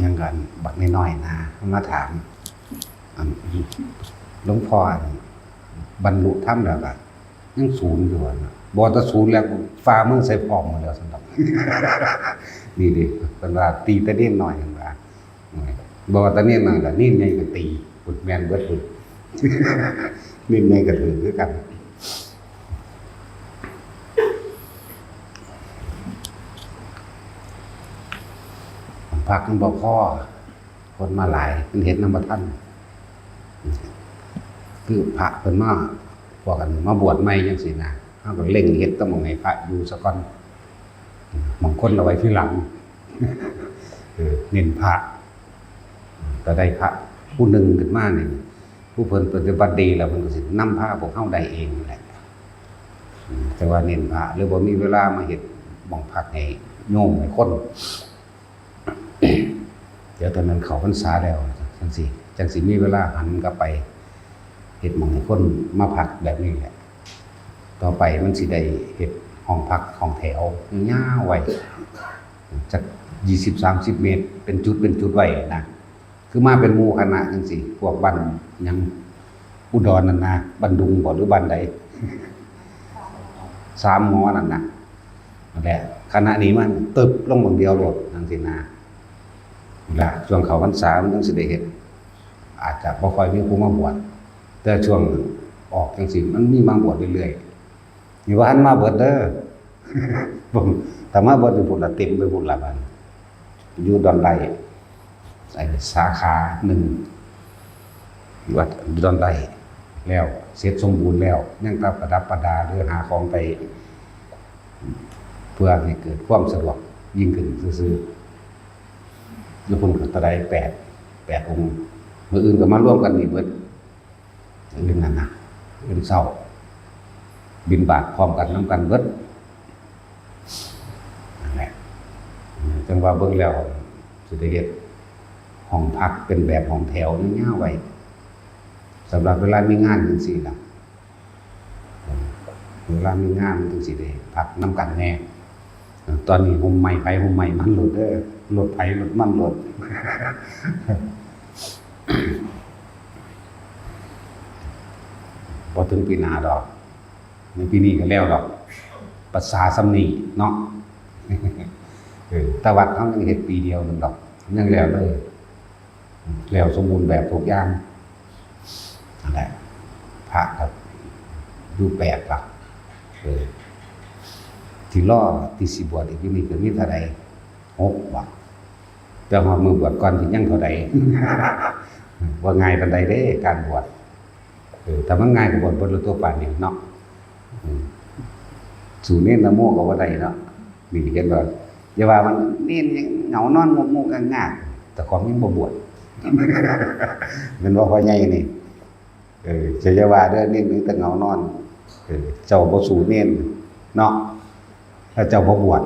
ยังกันบักน้อยๆนะมาถามหลวงพ่อบรรลุธรรมแล้วก็ยังศูนย์อยู่นะบ่ถ้าศูนย์แล้วฟ้าเมืองใส่พร้อมหมดแล้วสำหรับนี่ดิเพิ่นว่าตีแต่เน้นน้อยเพิ่นว่าบ่ว่าแต่เน้นน้อยล่ะเน้นใหญ่ก็ตีปุดแม่นเบิดปุดเน้นใหญ่ก็ถือคือกันพักมันบ่พอคนมาหลายมันเห็นนำบ่ทันคือพระเพิ่นมาพวกกันมาบวชใหม่จังซี่นะเฮาก็เร่งเฮ็ดตะหม่องให้พระอยู่ซะก่อนบางคนเอาไว้ทีหลังเน้นพระก็ได้พระผู้หนึ่งขึ้นมานี่ผู้เพิ่นปฏิบัติดีแล้วเพิ่นก็สินำพาพวกเฮาได้เองนั่นแหละแต่ว่าเน้นพระหรือบ่มีเวลามาเฮ็ดหม่องพักให้โยมให้คนเดี๋ยวตอนนั้นเขาพรรษาแล้วจังสิมีเวลาหันกลับไปเฮ็ดหม่องให้คนมาพักแบบนี้แหละต่อไปมันสิได้เฮ็ดห้องพักห้องแถวยาวไว้จัก20-30 เมตรเป็นจุดไว้นะคือมาเป็นหมู่คณะจังซี่พวกบ้านหยังอุดรนั่นนะบ้านดุงบ่หรือบ้านใด3 หมอนั่นน่ะนั่นแหละคณะนี้มันตึบลงบางเดียวโลดจังซี่นะล่ะช่วงเข้าพรรษามันจังสิได้เฮ็ดอาจจะบ่ค่อยมีผู้มาบวชแต่ช่วงออกจังซี่มันมีมาบวชเรื่อยๆนี่ว่าหันมาเบิดเด้อผมถ้ามาเบิดนี่พุ่นละเต็มไปพุ่นละบัดอยู่ดอนไร่สาขา1วัดดอนไร่แล้วเสร็จสมบูรณ์แล้วยังตามประดับประดาหรือหาของไปเพื่อให้เกิดความสะดวกยิ่งขึ้นซื่อๆแล้วพุ่นก็ตะได8 องค์มื้ออื่นก็มาร่วมกันนี่เบิดเรื่องนั้นนะเรื่องเศร้าบิณฑบาตพร้อมกันนำกันเบิดนั่นแหละจังว่าเบิ่งแล้วสิได้เฮ็ดห้องพักเป็นแบบห้องแถวยาวๆไว้สำหรับเวลามีงานจังซี่ล่ะเวลามีงานจังซี่ได้พักนำกันแน่ตอนนี้ห่มใหม่ไผห่มใหม่มันโลดเด้อรถไผรถมันโลดพอถึงปีหน้าดอกในปีนี้ก็แล้วดอกภาษาสำนีเนาะแต่วัดเขายังเฮ็ดปีเดียวนึงดอกยังแล้วเลยแล้วสมบูรณ์แบบทุกอย่างนั่นแหละพระกับดูแปลกล่ะที่ล่อที่สิบวชอีกนี่คือมีเท่าใด6ว่ะแต่ฮอดมื้อบวชก่อนสิยังเท่าใดว่าง่ายปานใดเด้การบวชแต่มันง่ายกว่าบวชบ่รู้ตัวปานนี้เนาะสู่เน้นนะโมก็บ่ได้เนาะนี่เห็นบ่อย่าว่ามันเน้นยังเหงานอนงกๆง่ายๆแต่ของยังบ่บวชมันบ่พอใหญ่นี่จะอย่าว่าเด้อเน้นมีแต่เหงานอนเจ้าบ่สู่เน้นเนาะถ้าเจ้าบ่บวช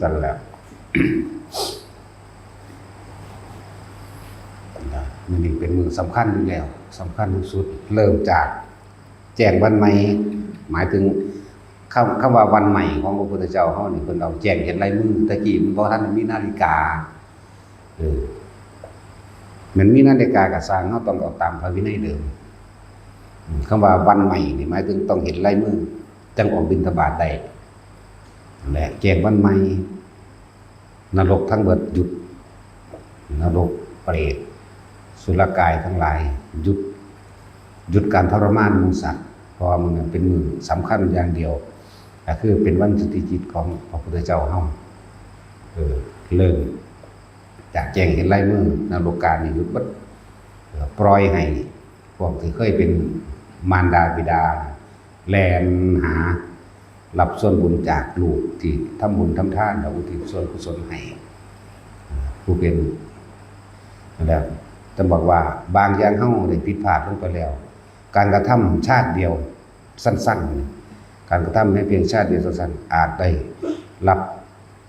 สั่นแล้วมันนี่เป็นมือสำคัญอยู่แล้วสำคัญที่สุดเริ่มจากแจ้งวันใหม่หมายถึงคำว่าวันใหม่ของพระพุทธเจ้าเฮานี่เพิ่นเอาแจ้งเห็นลายมือตะกี้มันบ่ทันมีนาฬิกามันมีนาฬิกาก็สร้างเฮาต้องเอาตามพระวินัยเดิมคำว่าวันใหม่นี่หมายถึงต้องเห็นลายมือจังออกบิณฑบาตได้นั่นแหละแจ้งวันใหม่นรกทั้งเบิดหยุดนรกเปรตสุรกายทั้งหลายหยุดการทรมานมูสัตว์เพราะมันเป็นมือสำคัญอย่างเดียวก็คือเป็นวันจุติจิตของพระพุทธเจ้าเฮาเริ่มจากแจ้งเห็นลายมือนรกการนี่หยุดบัดปล่อยให้พวกที่เคยเป็นมารดาบิดาแล่นหารับส่วนบุญจากลูกที่ทำบุญทำทานแล้วอุทิศส่วนกุศลให้ผู้เป็นแล้วจะบอกว่าบางอย่างเฮาได้ผิดพลาดลงไปแล้วการกระทำชาติเดียวสั้นๆการกระทำให้เพียงชาติเดียวสั้นๆอาจได้รับ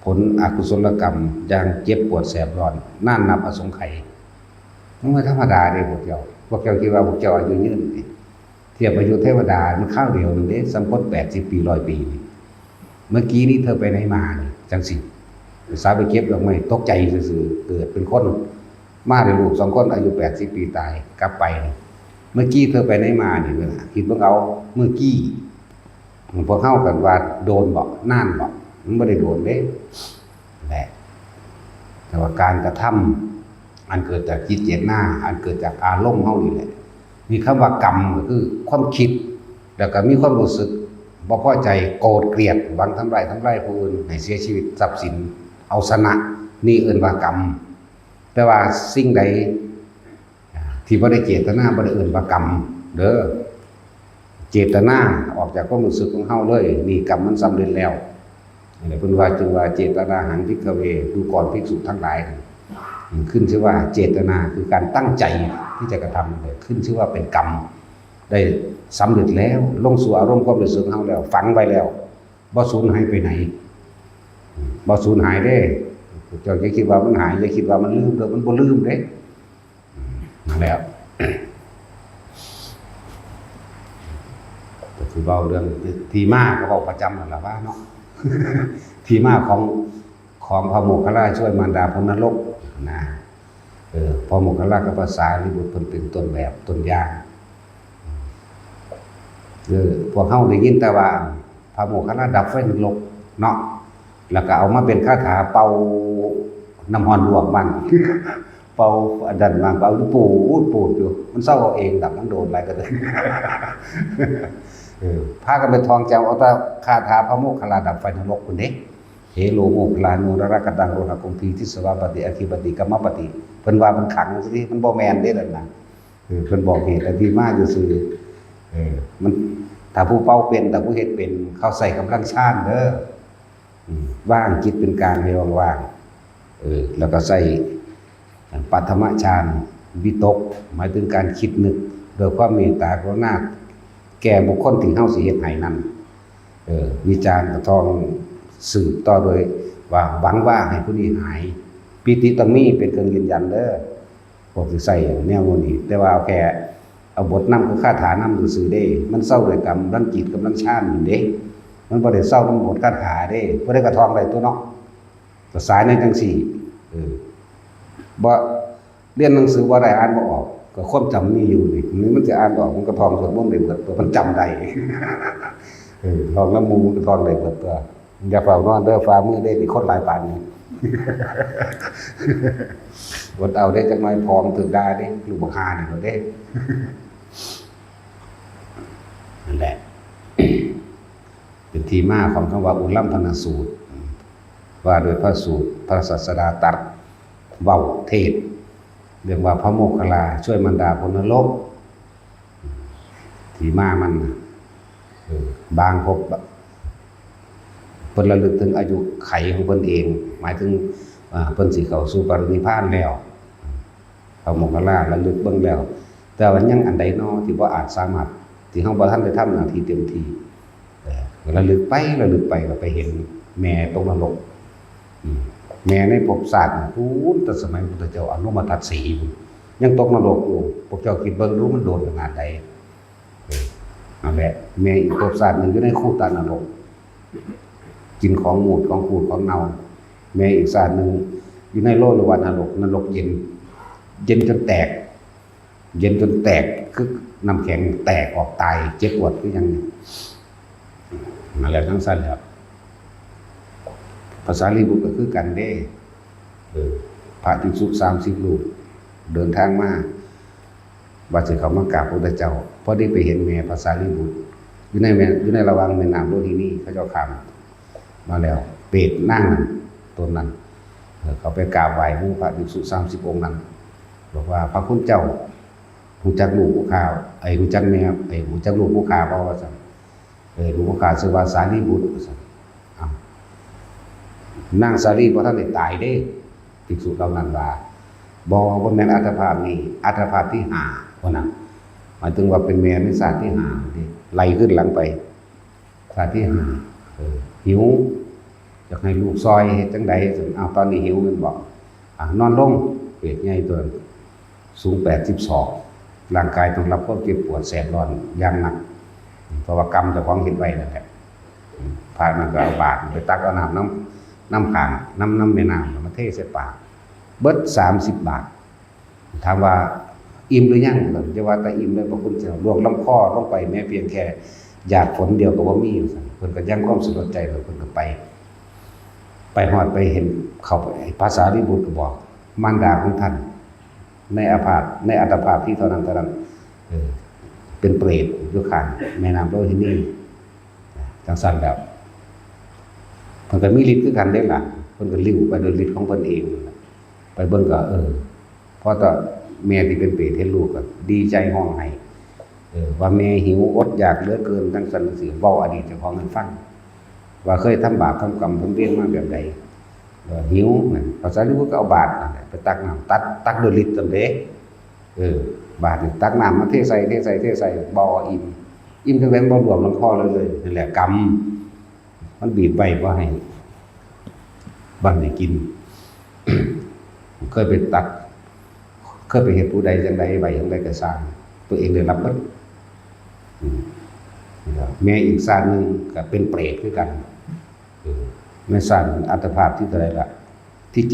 ผลอกุศลกรรมอย่างเจ็บปวดแสบร้อนน่านนับอสงไขยมันไม่ธรรมดาเด้พวกเจ้าคิดว่าพวกเจ้าอายุยืนเทียบอายุเทวดามันข้าวเดียวนึงเด้สัมพศ80 ปี100 ปีเมื่อกี้นี้เธอไปไหนมาจังสิ สาวไปเก็บดอกไม้ตกใจซื่อๆเกิดเป็นคนมาได้ลูก2คนอายุ80ปีตายกลับไปเมื่อกี้เธอไปไหนมานี่คิดเบิ่งเอาเมื่อกี้พวกเฮากันว่าโดนบ่นานบ่มันบ่ได้โดนเด้แหละแต่ว่าการกระทำอันเกิดจากจิตเจตนาอันเกิดจากอารมณ์เฮานี่แหละมีคำว่ากรรมก็คือความคิดแล้วก็มีความรู้สึกบ่พอใจโกรธเกลียดหวังทำร้ายผู้อื่นให้เสียชีวิตทรัพย์สินเอาชนะนี่เอิ้นว่ากรรมแต่ว่าสิ่งใดที่บ่ได้เจตนาบ่ได้เอิ้นว่ากรรมเด้อเจตนาออกจากความรู้สึกของเฮาเลยนี่กรรมมันสำเร็จแล้วนี่เพิ่นว่าจึงว่าเจตนาหังภิกขเวดูก่อนภิกษุทั้งหลายขึ้นชื่อว่าเจตนาคือการตั้งใจที่จะกระทำขึ้นชื่อว่าเป็นกรรมได้สำเร็จแล้วลงสู่อารมณ์ความรู้สึกของเฮาแล้วฝังไว้แล้วบ่สูญหายไปไหนบ่สูญหายเด้เจ้าอย่าคิดว่ามันหายอย่าคิดว่ามันลืมเด้อมันบ่ลืมเด้มาแล้วก็คือเว้าเรื่องที่มาก็เว้าประจำนั่นล่ะว่าเนาะ ที่มาของพระโมคคัลลาช่วยมารดาพ้นนรกนะพระโมคคัลลากับภาษาลิบุตรเพิ่นเป็นต้นแบบต้นอย่างพวกเฮาได้ยินแต่ว่าพระโมคคัลลาดับไฟนรกเนาะแล้วก็เอามาเป็นคาถาเป่าน้ำร้อนลวกมัน เป่าอันนั้นมาเป่าปูดอยู่มันเศร้าเอาเองดับมันโดนอะไรก็ได้ พากันไปทองแจวเอาแต่คาถาพระโมคคัลลาดับไฟนรกพุ่นเด้เหโลโมคคัลลาโนรกตังโรหะกุมพีทิสวาปฏิอคิปฏิกัมมปฏิเพิ่นว่ามันขังซิมันบ่แม่นเด้นั่นน่ะเพิ่นบอกเหตุที่มาซื่อมันถ้าผู้เป่าเป็นถ้าผู้เฮ็ดเป็นเขาใส่กำลังฌานเด้อว่างจิตเป็นกลางให้ว่างๆแล้วก็ใส่ปัทมฌานวิตกหมายถึงการคิดนึกโดยความเมตตากรุณาแก่บุคคลที่เฮาสิเฮ็ดให้นั่นวิจารณ์กระทองสืบต่อโดยว่าหวังว่าให้ผู้นี้หายปิติต้องมีเป็นเครื่องยืนยันเด้อพวกสิใส่แนวนี้แต่ว่าเอาแค่เอาบทนำคือคาถานำซื่อๆเด้มันเศร้าด้วยกรรมรังจิตกำลังฌานอยู่เด้มันบ่ได้เศร้านำบทคาถาเด้บ่ได้กระทองได้ตัวเนาะภาษาในจังซี่บ่เรียนหนังสือบ่ได้อ่านบ่ออกก็ความจำมีอยู่นี่มันจะอ่านออกมันก็ท่องสวดมนต์ได้เบิดตัวมันจำได้ ลองน้ำมูกท่องได้เบิดตัวอย่าเฝ้านอนเด้อฟ้ามือได้นี่คนหลายปานนี้ อดเอาได้จักหน่อยพร้อมถึงได้เด้ลูกบักหานี่เด้ นั่นแหละ เป็นที่มาของคำว่าอุลัมพนสูตรว่าโดยพระสูตรพระศาสดาตรัสเว้าเทศเรื่องว่าพระโมคคัลลาช่วยมารดาพ้นนรกที่มามันบางพบเพิ่นระลึกถึงอายุไขของเพิ่นเองหมายถึงเพิ่นสิเข้าสู่ปรินิพพานแล้วพระโมคคัลลาระลึกเบิ่งแล้วแต่ว่ายังอันใดน้อที่บ่อาจสามารถที่เฮาบ่ทันได้ทำหน้าที่เต็มที่ระลึกไปก็ไปเห็นแม่ตกนรกแม่ในภพชาติพูนแต่สมัยพุทธเจ้าอนุมาทัสสียังตกนรกอยู่พวกเจ้าคิดเบิ่งดูมันโดนขนาดใดนั่นแหละแม่อีกภพชาตินึงอยู่ในคูตานรกกินของมูดของขูดของเน่าแม่อีกชาตินึงอยู่ในโลกนรกเย็นจนแตกคือน้ำแข็งแตกออกตายเจ็บปวดคือยังนั่นแหละทั้งสั้นครับภาษาลีบุตรก็คือกันเด้พระภิกษุ30 รูปเดินทางมาว่าสิเขามากราบพระพุทธเจ้าพอได้ไปเห็นแม่ภาษาลีบุตรอยู่ในระหว่างแม่น้ำโลหินีเขาเจ้าข้ามมาแล้วเปรตนั่งตนนั้นเขาไปกราบไหว้หมู่พระภิกษุ30 องค์นั้นบอกว่าพระคุณเจ้ารู้จักลูกผู้ข้าวรู้จักแม่รู้จักลูกผู้ข้าวบ่ว่าซั่นลูกผู้ข้าวชื่อว่าสารีบุตรว่าซั่นนางสารีบ่ทันได้ตายเด้ภิกษุเหล่านั้นว่าบ่แม่นอัตภาพนี้อัตภาพที่5ว่านั้นหมายถึงว่าเป็นแม่ในศาสตร์ที่5นี่ไล่ขึ้นหลังไปศาสตร์ที่5หิวอยากให้ลูกซอยเฮ็ดจังได๋ซั่นตอนนี้หิวแม่นบ่นอนลงเปรตใหญ่ตัวสูง82ร่างกายต้องรับความเจ็บปวดแสบร้อนอย่างหนักเพราะว่ากรรมเจ้าของเฮ็ดไว้นั่นแหละพามันก็เอาบาตรไปตักเอาน้ำ น้ำขางน้ำแม่น้ำมาเทใส่ปากเบิด30 บาทถามว่าอิ่มหรือยังจะว่าแต่อิ่มเลยพระคุณเจ้าลวงลำคอลงไปแม้เพียงแค่หยาดฝนเดียวก็บ่มีเพิ่นก็ยังความสลดใจเพิ่นก็ไปฮอดไปเห็นเขาภาษาลิบุตรก็บอกมารดาของท่านในอัตภาพที่เท่านั้นเป็นเปรตอยู่ข้างแม่น้ำโลหินีจังซั่นแล้วเพิ่นก็มีฤทธิ์คือกันเด้ล่ะเพิ่นก็ลิ้วไปโดยฤทธิ์ของเพิ่นเองไปเบิ่งก็พอต่อแม่ที่เป็นเปรตเห็นลูกก็ดีใจร้องไห้ว่าแม่หิวอดอยากเหลือเกินจังซั่นสิเว้าอดีตเจ้าของให้ฟังว่าเคยทำบาปทำกรรมทำเวรมาแบบใดหิวนั่นภาษาลิบุตรก็เอาบาตรนั่นแหละไปตักน้ำตักโดยฤทธิ์จังเด้บาตรนี่ตักน้ำมาเทใส่บ่อิ่มจังได๋บ่รวมลำคอเลยนั่นแหละกรรมมันบีบไว้บ่ให้บันให้กิน เคยไปตักเคยไปเห็นผู้ใดจังใดไว้จังใดก็สร้างตัวเองได้รับเบิดแม่อีกศาสตร์นึงก็เป็นเปรตคือกันแม่ศาสตร์อัตภาพที่เท่าไหร่ล่ะที่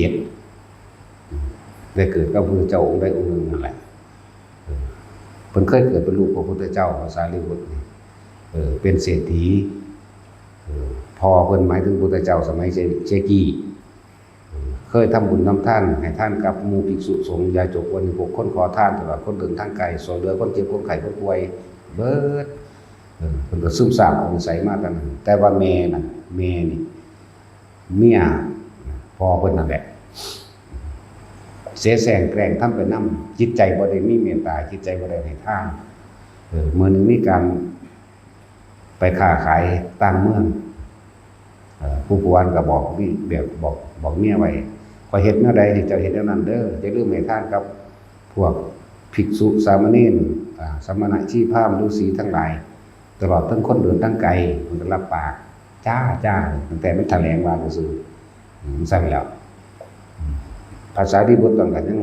7ได้เกิดกับพระพุทธเจ้าองค์ใดองค์หนึ่งนั่นแหละเพิ่นเคยเกิดเป็นลูกของพระพุทธเจ้าภาษาลิบุตรเป็นเศรษฐีพอเพิ่นหมายถึงพระพุทธเจ้าสมัยเชกีเคยทำบุญทำทานให้ท่านกับหมู่ภิกษุสงฆ์ยาจกวันพวกคนขอทานตลอดคนเดินทางไกลสอยเรือคนเจ็บคนไข้คนป่วยเบิดเพิ่นก็ซึมซาบเอานิสัยมากันแต่ว่าแม่นี่เมียพอเพิ่นนั่นแหละเสแสร้งแกล้งทำไปนำจิตใจบ่ได้มีเมตตาจิตใจบ่ได้ให้ทานมื้อนึงมีการไปค้าขายต่างเมืองผู้ผู้วันก็บอกบอกเมียไว้ขอเฮ็ดแนวใดเจ้าเฮ็ดแนวนั้นเด้ออย่าลืมให้ทานกับพวกภิกษุสามเณรสมณะชีพราหมณ์ฤาษีทั้งหลายตลอดทั้งคนเดินทั้งไกลมันก็รับปากจ้าตั้งแต่มันแถลงว่าซื่อๆสั่นแล้วภาษาลิบุตรตอนนั้นยัง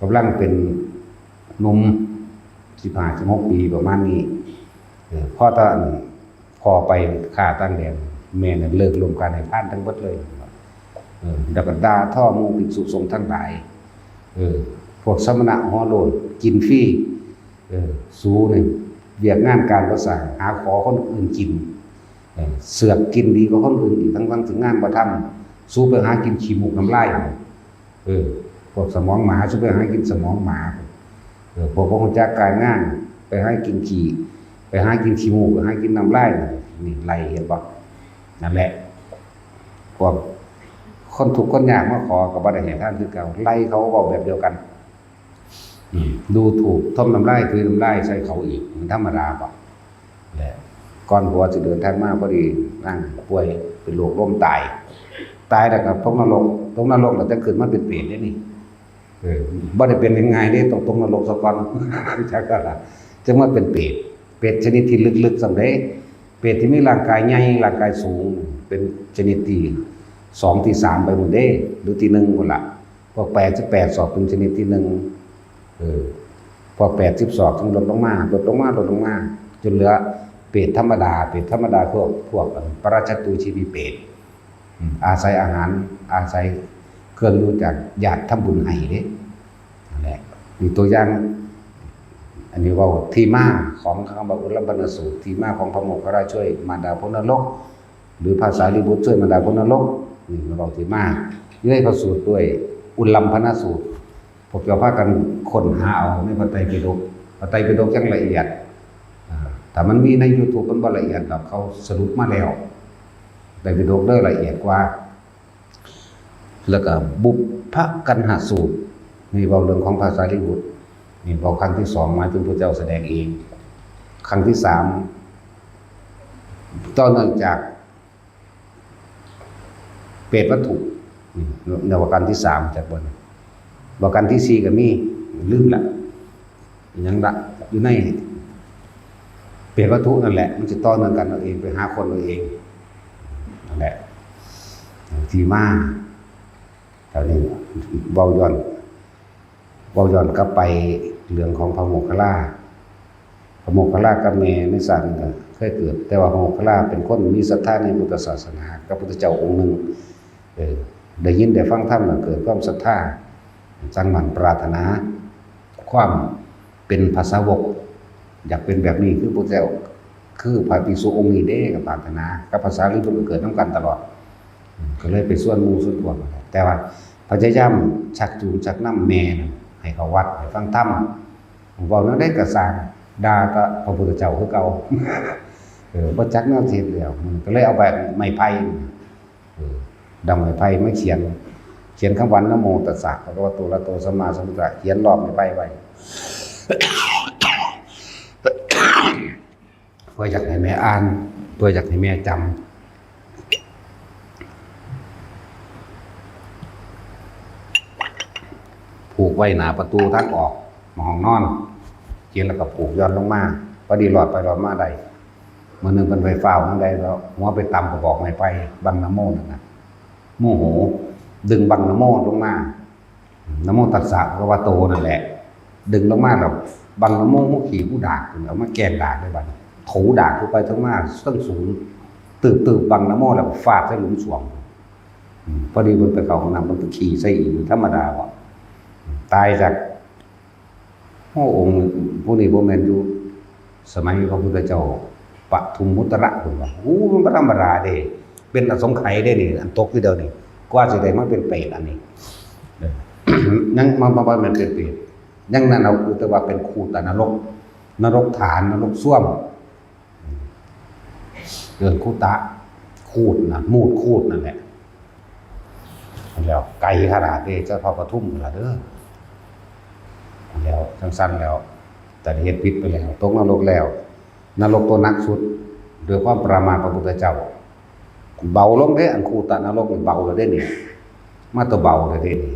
กำลังเป็นหนุ่ม15-16 ปีประมาณนี้พ่อไปฆ่าตั้งแดนแม่เนี่ยเลิกรวมกันให้ท่านทั้งหมดเลยแล้วก็ด่าท่อหมู่ภิกษุสงฆ์ทั้งหลายพวกสมณะหัวโลนกินฟรีสู้นี่เวียกงานการก็สั่งหาขอคนอื่นกินเสือกกินดีกว่าคนอื่นอีกทั้งถึงงานบ่ทำสู้ไปหากินขี้มูกน้ำลายพวกสมองหมาสู้ไปหากินสมองหมาพวกคนจักกายงานไปหากินขี้ไปหากินขี้มูกไปหากินน้ำลายนี่ไล่เห็นบ่นั่นแหละพวกคนทุกข์คนยากมาขอกับบ่ได้ให้ท่านคือเก่าไล่เขาบอกแบบเดียวกันดูถูกทมน้ำลายคือน้ำลายใส่เขาอีกมันธรรมดาป่ะแหละก่อนผัวจะเดินทางมาพอดีนั่งป่วยเป็นโรคล้มตายแล้วก็ตกนรกแล้วจะขึ้นมาเป็นเปรตได้นี่บ่ได้เป็นยังไงนี่ต้องตกนรกซะก่อนจักก็ล่ะจึงมาเป็นเปรตชนิดที่ลึกๆสำเร็จเปรตที่มีร่างกายใหญ่ร่างกายสูงเป็นชนิดที่2ที่3ไปหมดเด้หรือที่1พุ่นล่ะพวก88ศอกเป็นชนิดที่1พอ80ศอกทั้งลดลงมาจนเหลือเปรตธรรมดาพวกปราชตูชีวีเปรตอาศัยอาหารอาศัยเครื่องอยู่จากญาติทำบุญให้เด้นั่นแหละมีตัวอย่างอันนี้ว่าที่มาของคำว่าอุลบรรณสูตรที่มาของพระโมคคัลลาช่วยมารดาพ้นนรกหรือภาษาลิบุตรช่วยมารดาพ้นนรกนี่เราบอกที่มาเรื่อยพระสูตรด้วยอุลัมพนสูตรพวกเราพากันค้นหาเอาในพระไตรปิฎกจังละเอียดแต่มันมีใน YouTube มันบ่ละเอียดดอกเขาสรุปมาแล้วไตรปิฎกเด้อละเอียดกว่าแล้วก็บุพพกันหสูตรมีเว้าเรื่องของภาษาลิบุตรนี่พอครั้งที่2มาถึงพระเจ้าแสดงเองครั้งที่3ต่อเนื่องจากเปรตวัตถุในวรรกันที่3จากบนวรรกันที่4ก็มีลืมละยังละอยู่ในเปรตวัตถุนั่นแหละมันจะต่อเนื่องกันเอาเองไปหาคนเอาเองนั่นแหละที่มาแถวนี้เว้าย้อนกลับไปเรื่องของพระโมคคัลลากับแม่ในศาสนาเคยเกิดแต่ว่าพระโมคคัลลาเป็นคนมีศรัทธาในพุทธศาสนากับพุทธเจ้าองค์หนึ่ง ได้ยินได้ฟังธรรมแล้วเกิดความศรัทธาตั้งมั่นปรารถนาความเป็นภาษาวกอยากเป็นแบบนี้คือพระเจ้าคือพระภิกษุองค์นี้เด้กับปรารถนากับภาษาลิบุตรเกิดน้ำกันตลอดก็เลยไปส่วนหมู่ส่วนพวกแต่ว่าพยายามชักจูงชักนำแม่ให้เขาวัดให้ฟังธรรมผมบอกนั้นได้กระสางด่าก็พระพุทธเจ้าคือเก่าบ่จักแนวเทศแล้วมันก็เลยเอาแบบไม้ไผ่ดำไม้ไผ่ไม่เขียนคำวันนะโมตัสสะภะคะวะโตอะระหะโตสัมมาสัมพุทธัสสะเขียนรอบไม้ไผ่ไว้เพื่ออยากให้แม่อ่านเพื่ออยากให้แม่จำผูกไว้หน้าประตูทางออกห้องนอนเขียนแล้วก็ผูกย้อนลงมาพอดีหลอดไปหลอดมาได้มื้อนึงเพิ่นไปเฝ้าทางใดแล้วหัวไปตำก็บอกไม้ไผ่บังนะโมนั่นน่ะโมโหดึงบังนะโมลงมานะโมตัสสะภะคะวะโตนั่นแหละดึงลงมาแล้วบังนะโมมุขีผู้ดากเอามาแกงดากได้บัดถูดากเข้าไปทั้งมาส้นสูงตืบบังนะโมแล้วฟาดใส่หลุมสวงพอดีเพิ่นไปเข้าห้องน้ำเพิ่นไปขี่ใส่อีกธรรมดาบ่ตายจากองค์ผู้นี้บ่แม่นอยู่สมัยพระพุทธเจ้าปทุมมุตระเพิ่นว่ามันบ่ธรรมดาเด้เป็นอสงไขยได้นี่อันตกอยู่เดียวนี่กว่าสิได้มาเป็นเปรตอันนี้ยังมันบ่แม่นเป็นเปรตยังนั่นเอาคือแต่ว่าเป็นคูตนรกฐานนรกส้วมเรื่องคูตะคูดนะมูดคูดนั่นแหละแล้วไกลขนาดนี้เจ้าพ่อปทุมล่ะเด้อแล้วสั้นๆแล้วแต่เฮ็ดผิดไปแล้วตกนรกแล้วนรกตัวนักสุดด้วยความประมาทพระพุทธเจ้าเบาลงเด้อันคูตะนรกเบาแล้วเด้นี่มาตัวเบาแล้วเด้นี่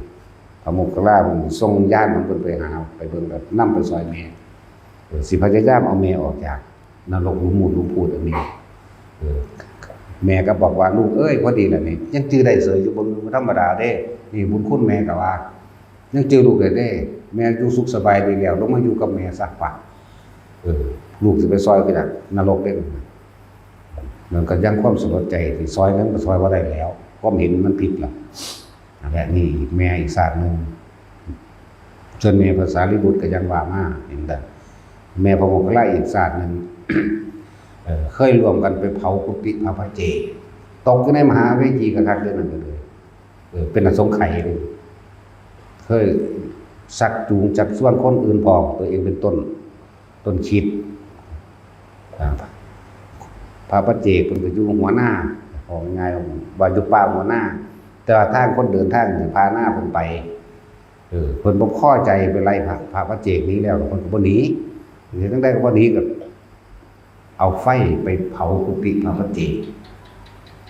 พระโมคคัลลามันทรงญาณมันเพิ่นไปหาไปเบิ่งแบบนำไปซอยแม่สิพยายามเอาแม่ออกจากนรกหลุมมูดหลุมพูดอันนี้แม่ก็บอกว่าลูกเอ้ยพอดีแหละนี่ยังจื้อได้เสยอยู่บนธรรมดาเด้นี่บุญคุณแม่ก็ว่ายังจื้อลูกได้เด้แม่อยู่สุขสบายดีแล้วลงมาอยู่กับแม่ซะป่ะลูกสิไปซอยไปจากนรกได้มันก็ยังความสลดใจที่ซอยนั้นก็ซอยบ่ได้แล้วความเห็นมันผิดล่ะนั่นแหละนี่แม่อีกศาสตร์นึงจนแม่ภาษาลิบุตรก็ยังว่ามาเห็นได้แม่พระโมคคัลลาอีกศาสตร์นึงเคยรวมกันไปเผากุฏิพระพเจตกอยู่ในมหาเวทีกระทักเดือนนั้นเลยเป็นอสงไขยเลยเคยสักจูงจากส่วนคนอื่นพอตัวเองเป็นต้นคิดพระพเจกเป็นอยู่หัวหน้าของง่ายว่าอยู่ป่าหัวหน้าแต่ว่าทางคนเดินทางพาหน้าคนไปเพิ่นบ่พอใจไปไล่พระพเจกนี้แล้วเพิ่นก็บ่หนีเห็นจังได๋ก็บ่หนีก็เอาไฟไปเผากุฏิพระพเจก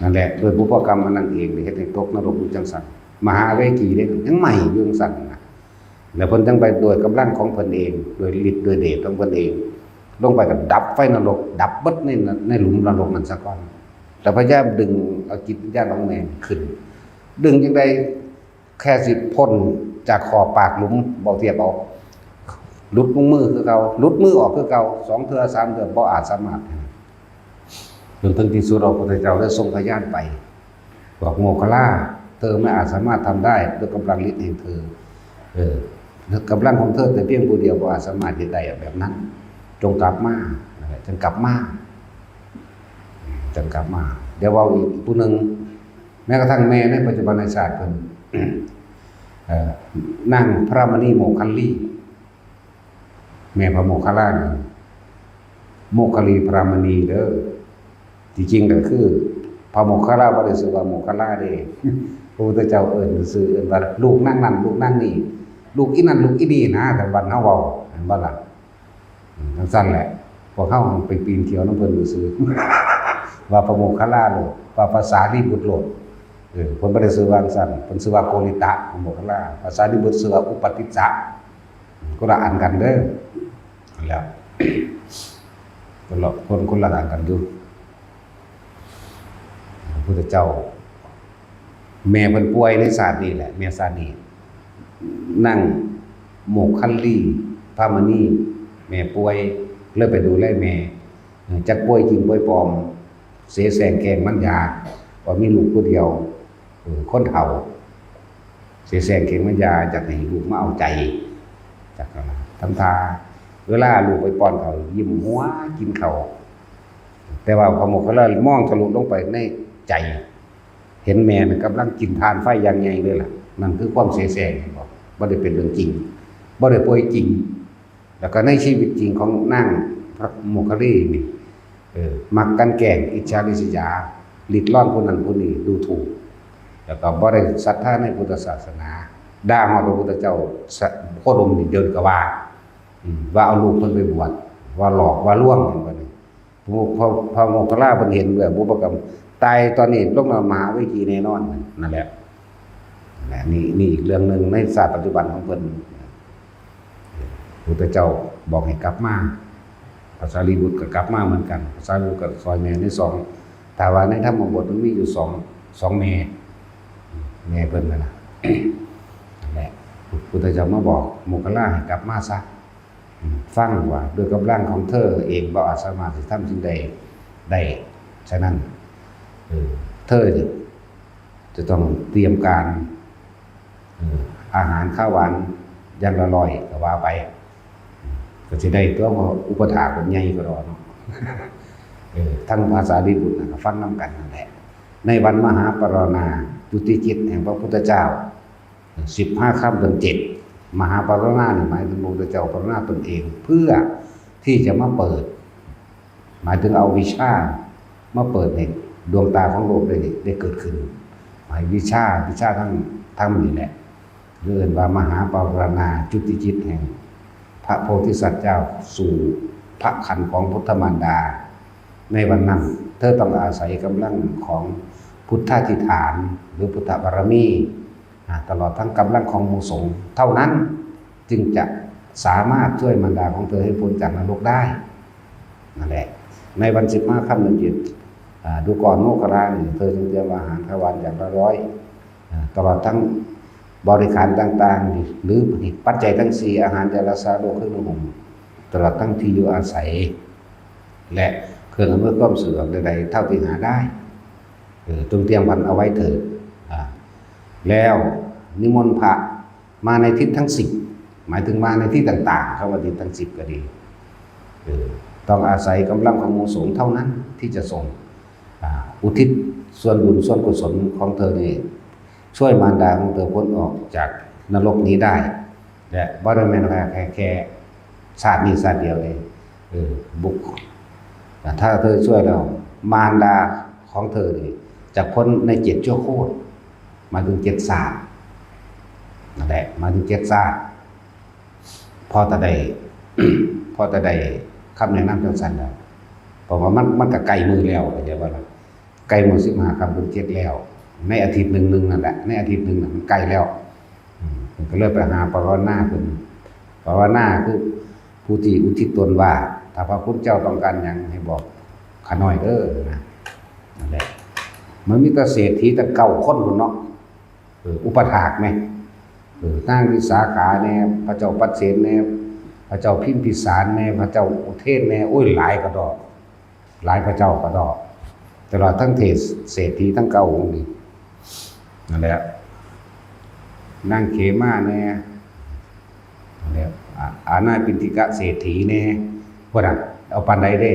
นั่นแหละโดยบุพกรรมอันนั้นเองเฮ็ดให้ตกนรกอยู่จังซั่นมหาเวทีได้ยังใหม่อยู่จังซั่นน่ะแล้วเพิ่นจังไปโดยกำลังของเพิ่นเองโดยฤทธิ์โดยเดชของเพิ่นเองลงไปก็ดับไฟนรกดับเบิดในหลุมนรกนั้นซะก่อนแต่พยายามดึงเอาจิตวิญญาณของแม่ขึ้นดึงจังได๋แค่สิพ้นจากขอบปากหลุมบ่เทียบเอาหลุดมือคือเก่าหลุดมือออกคือเก่า2เทื่อ3เทื่อบ่อาจสามารถจนถึงที่สุดพระพุทธเจ้าได้ทรงพยานไปบอกโมคคัลลาเธอไม่อาจสามารถทำได้ด้วยกำลังฤทธิ์แห่งเธอกำลังของเธอแต่เพียงผู้เดียวบ่อาจสามารถเฮ็ดได้แบบนั้นจงกลับมาจงกลับมาเดี๋ยวเว้าอีกผู้นึงแม้กระทั่งแม่ในปัจจุบันในศาสตร์เพิ่นนั่งพระมณีโมคคัลลีแม่พระโมคคัลลาโมคคัลลีพระมณีเด้อจริงๆก็คือพระโมคคัลลาบ่ได้ชื่อว่าโมคคัลลาเด้พระพุทธเจ้าเอิ้นชื่อเอิ้นว่าลูกนั่งนั่นลูกนั่งนี่ลูกอีนั่นลูกอีนี่นะแต่วันเฮาเว้าเห็นบ่ล่ะจังซั่นแหละพวกเฮาไปปีนเที่ยวนำเพิ่นซื่อว่าพระโมคคัลลาโลดว่าภาษาลิบุตรโลดเพิ่นบ่ได้ชื่อว่าจังซั่นเพิ่นชื่อว่าโกริตะพระโมคคัลลาภาษาลิบุตรชื่อว่าอุปติสสะคนละอันกันเด้อแล้วคนละอันกันอยู่พระพุทธเจ้าแม่เพิ่นป่วยในศาสตร์นี้แหละแม่ศาสตร์นี้นั่งโมคคัลลีพระมณีแม่ป่วยเลยไปดูแลแม่จักป่วยจริงป่วยปลอมเสแสร้งแกล้งมันยาว่ามีลูกผู้เดียว คนเฒ่าเสียแสงเข็งมันยาจากให้ลูกมาเอาใจจากนั้นทำทาเวลาลูกไปป้อนเขายิ้มหัวกินเขาแต่ว่าพอหมกเขาแล้วมองทะลุลงไปในใจ เห็นแม่มันกำลังกินทานไฟอย่างใหญ่เลยล่ะนั่นคือความเสียแสงบอกบ่ได้เป็นเรื่องจริงบ่ได้ป่วยจริงแล้วก็ในชีวิตจริงของนางพระโมคคัลลีนี่มักกันแกล้งอิจฉาริษยาลิดล่อนคนนั้นคนนี้ดูถูกแล้วก็บ่ได้ศรัทธาในพุทธศาสนาด่าฮอดพระพุทธเจ้าโคดมนี่เดินก็ว่าเอาลูกเพิ่นไปบวชว่าหลอกว่าลวงบัดนี้พระโมคคัลลาเพิ่นเห็นแล้วบุพกรรมตายตอนนี้ลงมหาวิธีแน่นอนนั่นแหละนี่อีกเรื่องนึงในศาสตร์ปัจจุบันของเพิ่นพุทธเจ้าบอกให้กลับมาพระสารีบุตรก็กลับมาเหมือนกันพระสารีบุตรก็ซอยแม่ใน2แต่ว่าในธรรมบทมันมีอยู่2แม่เพิ่นนั่นน่ะนั่นแหละพุทธเจ้ามาบอกโมคคัลลาให้กลับมาซะฟังว่าด้วยกำลังของเธอเองบ่อาจสามารถสิทำสิ่งใดได้ฉะนั้นเธอจะต้องเตรียมการอาหารข้าวหวานอย่างละร้อยก็ว่าไปก็สิได้ตัวอุปถากคนใหญ่ก็รอเนาะทั้งภาษาลิบุตรก็ฟังนำกันนั่นแหละในวันมหาปรารณาจุติจิตแห่งพระพุทธเจ้า15ค่ำเดือน7มหาปรารณาหมายถึงพระพุทธเจ้าปรารณาตนเองเพื่อที่จะมาเปิดหมายถึงเอาวิชามาเปิดให้ดวงตาของโลกได้เกิดขึ้นหมายวิชาทั้งนี้แหละเรียกว่ามหาปรารณาจุติจิตแห่งพระโพธิสัตว์เจ้าสู่พระคันของพุทธมารดาในวันนั้นเธอต้องอาศัยกำลังของพุทธาธิฐานหรือพุทธบารมีตลอดทั้งกำลังของหมู่สงฆ์เท่านั้นจึงจะสามารถช่วยมารดาของเธอให้พ้นจากนรกได้นั่นแหละในวัน15ค่ำเดือน7ดูก่อนโมคคัลลาเธอจึงเตรียมอาหารข้าวหวานอย่างละร้อยตลอดทั้งบริการต่างๆหรือปัจจัยทั้ง4อาหารยาละสาโลเครื่องนุ่งห่มตลอดทั้งที่อยู่อาศัยและเครื่องอำนวยความสะดวกใดๆเท่าที่หาได้จงเตรียมวันเอาไว้เถิดแล้วนิมนต์พระมาในทิศทั้ง10หมายถึงมาในที่ต่างๆเข้ามาทิศทั้ง10ก็ดีต้องอาศัยกำลังของหมู่สงฆ์เท่านั้นที่จะส่งอุทิศส่วนบุญส่วนกุศลของเธอนี่ช่วยมารดาของเธอพ้นออกจากนรกนี้ได้และบ่ได้แม่นแค่ชาตินี้ชาติเดียวเลยบุกถ้าเธอช่วยแล้วมารดาของเธอนี่จะพ้นใน7ชั่วโคตรมาถึง7ศาสตร์นั่นแหละมาถึง7ศาสตร์พอแต่ได้คำแนะนำจังซั่นแล้วเพราะว่ามันก็ไกลมือแล้วเข้าใจบ่ล่ะไกลมือ15ค่ำเดือน7แล้วในอาทิตย์หนึ่งนั่นแหละในอาทิตย์หนึ่งมันใกล้แล้วผมก็เลยไปหาปรารถนาเพิ่นปรารถนาคือผู้ที่อุทิศตนว่าถ้าพระพุทธเจ้าต้องการหยังให้บอกข้าน้อยเด้อนะนั่นแหละมันมีแต่เศรษฐีแต่เก่าคนพุ่นเนาะอุปถากแม่นางวิสาขาแน่พระเจ้าปัสเสนแน่พระเจ้าพิมพิสารแน่พระเจ้าอุเทนแน่โอ้ยหลายกระดอกหลายพระเจ้ากระดอกตลอดทั้งเศรษฐีทั้งเก่าองค์นี้นั่นแหละนั่งเขมาแน่นั่นแหละอาณาปินทิกะเศรษฐีแน่พวกนั้นเอาปานใดได้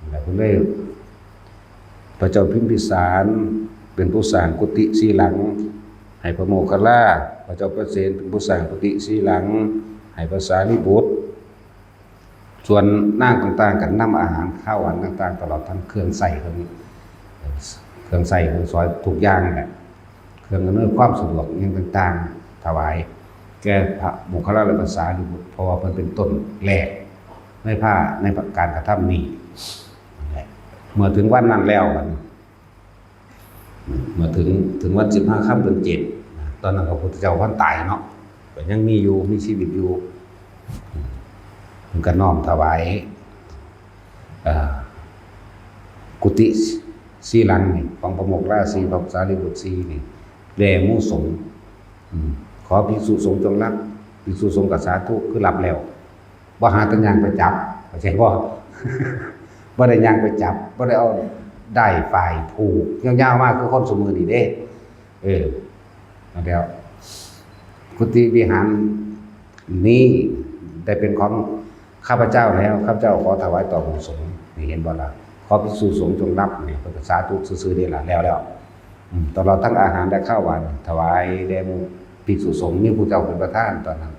แล้วเพิ่นได้พระเจ้าพิมพิสารเป็นผู้สร้างกุฏิสีหลังให้พระโมคคัลลาพระเจ้าประเสนเป็นผู้สร้างกุฏิสีหลังให้พระสารีบุตรส่วนนางต่างๆกันนำอาหารข้าวหวานต่างๆตลอดทั้งเครื่องใส่เครื่องใส่เครื่องซอยทุกอย่างแหละเครื่องอำนวยความสะดวกอย่างต่างๆถวายแก่พระโมคคัลลาและพระสารีบุตรเพราะว่าเพิ่นเป็นต้นแรกในการกระทำนี้เมื่อถึงวันนั้นแล้วเมื่อถึงวัน15ค่ำเดือน7ตอนนั้นพระพุทธเจ้าท่านตายเนาะก็ยังมีชีวิตอยู่มันก็น้อมถวายกุฏิสีหลังนี่ของพระโมคคัลลาสีพระสารีบุตรสีนี่แด่หมู่สงฆ์ขอภิกษุสงฆ์จงรับภิกษุสงฆ์ก็สาธุคือรับแล้วบ่หาตัญญังไปจับเข้าใจบ่บ่ได้ย่างไปจับบ่ได้เอาได้ฝ่ายผูกยาวๆมากคือคนสมือนี่เด้ แล้วกุฏิวิหารนี้ได้เป็นของข้าพเจ้าแล้วข้าพเจ้าขอถวายต่อหมู่สงฆ์นี่เห็นบ่ล่ะขอภิกษุสงฆ์จงรับนี่ก็สาธุซื่อๆนี่ล่ะแล้วตลอดทั้งอาหารและข้าวหวานถวายแด่หมู่ภิกษุสงฆ์มีผู้เจ้าเป็นประธานตอนนั้น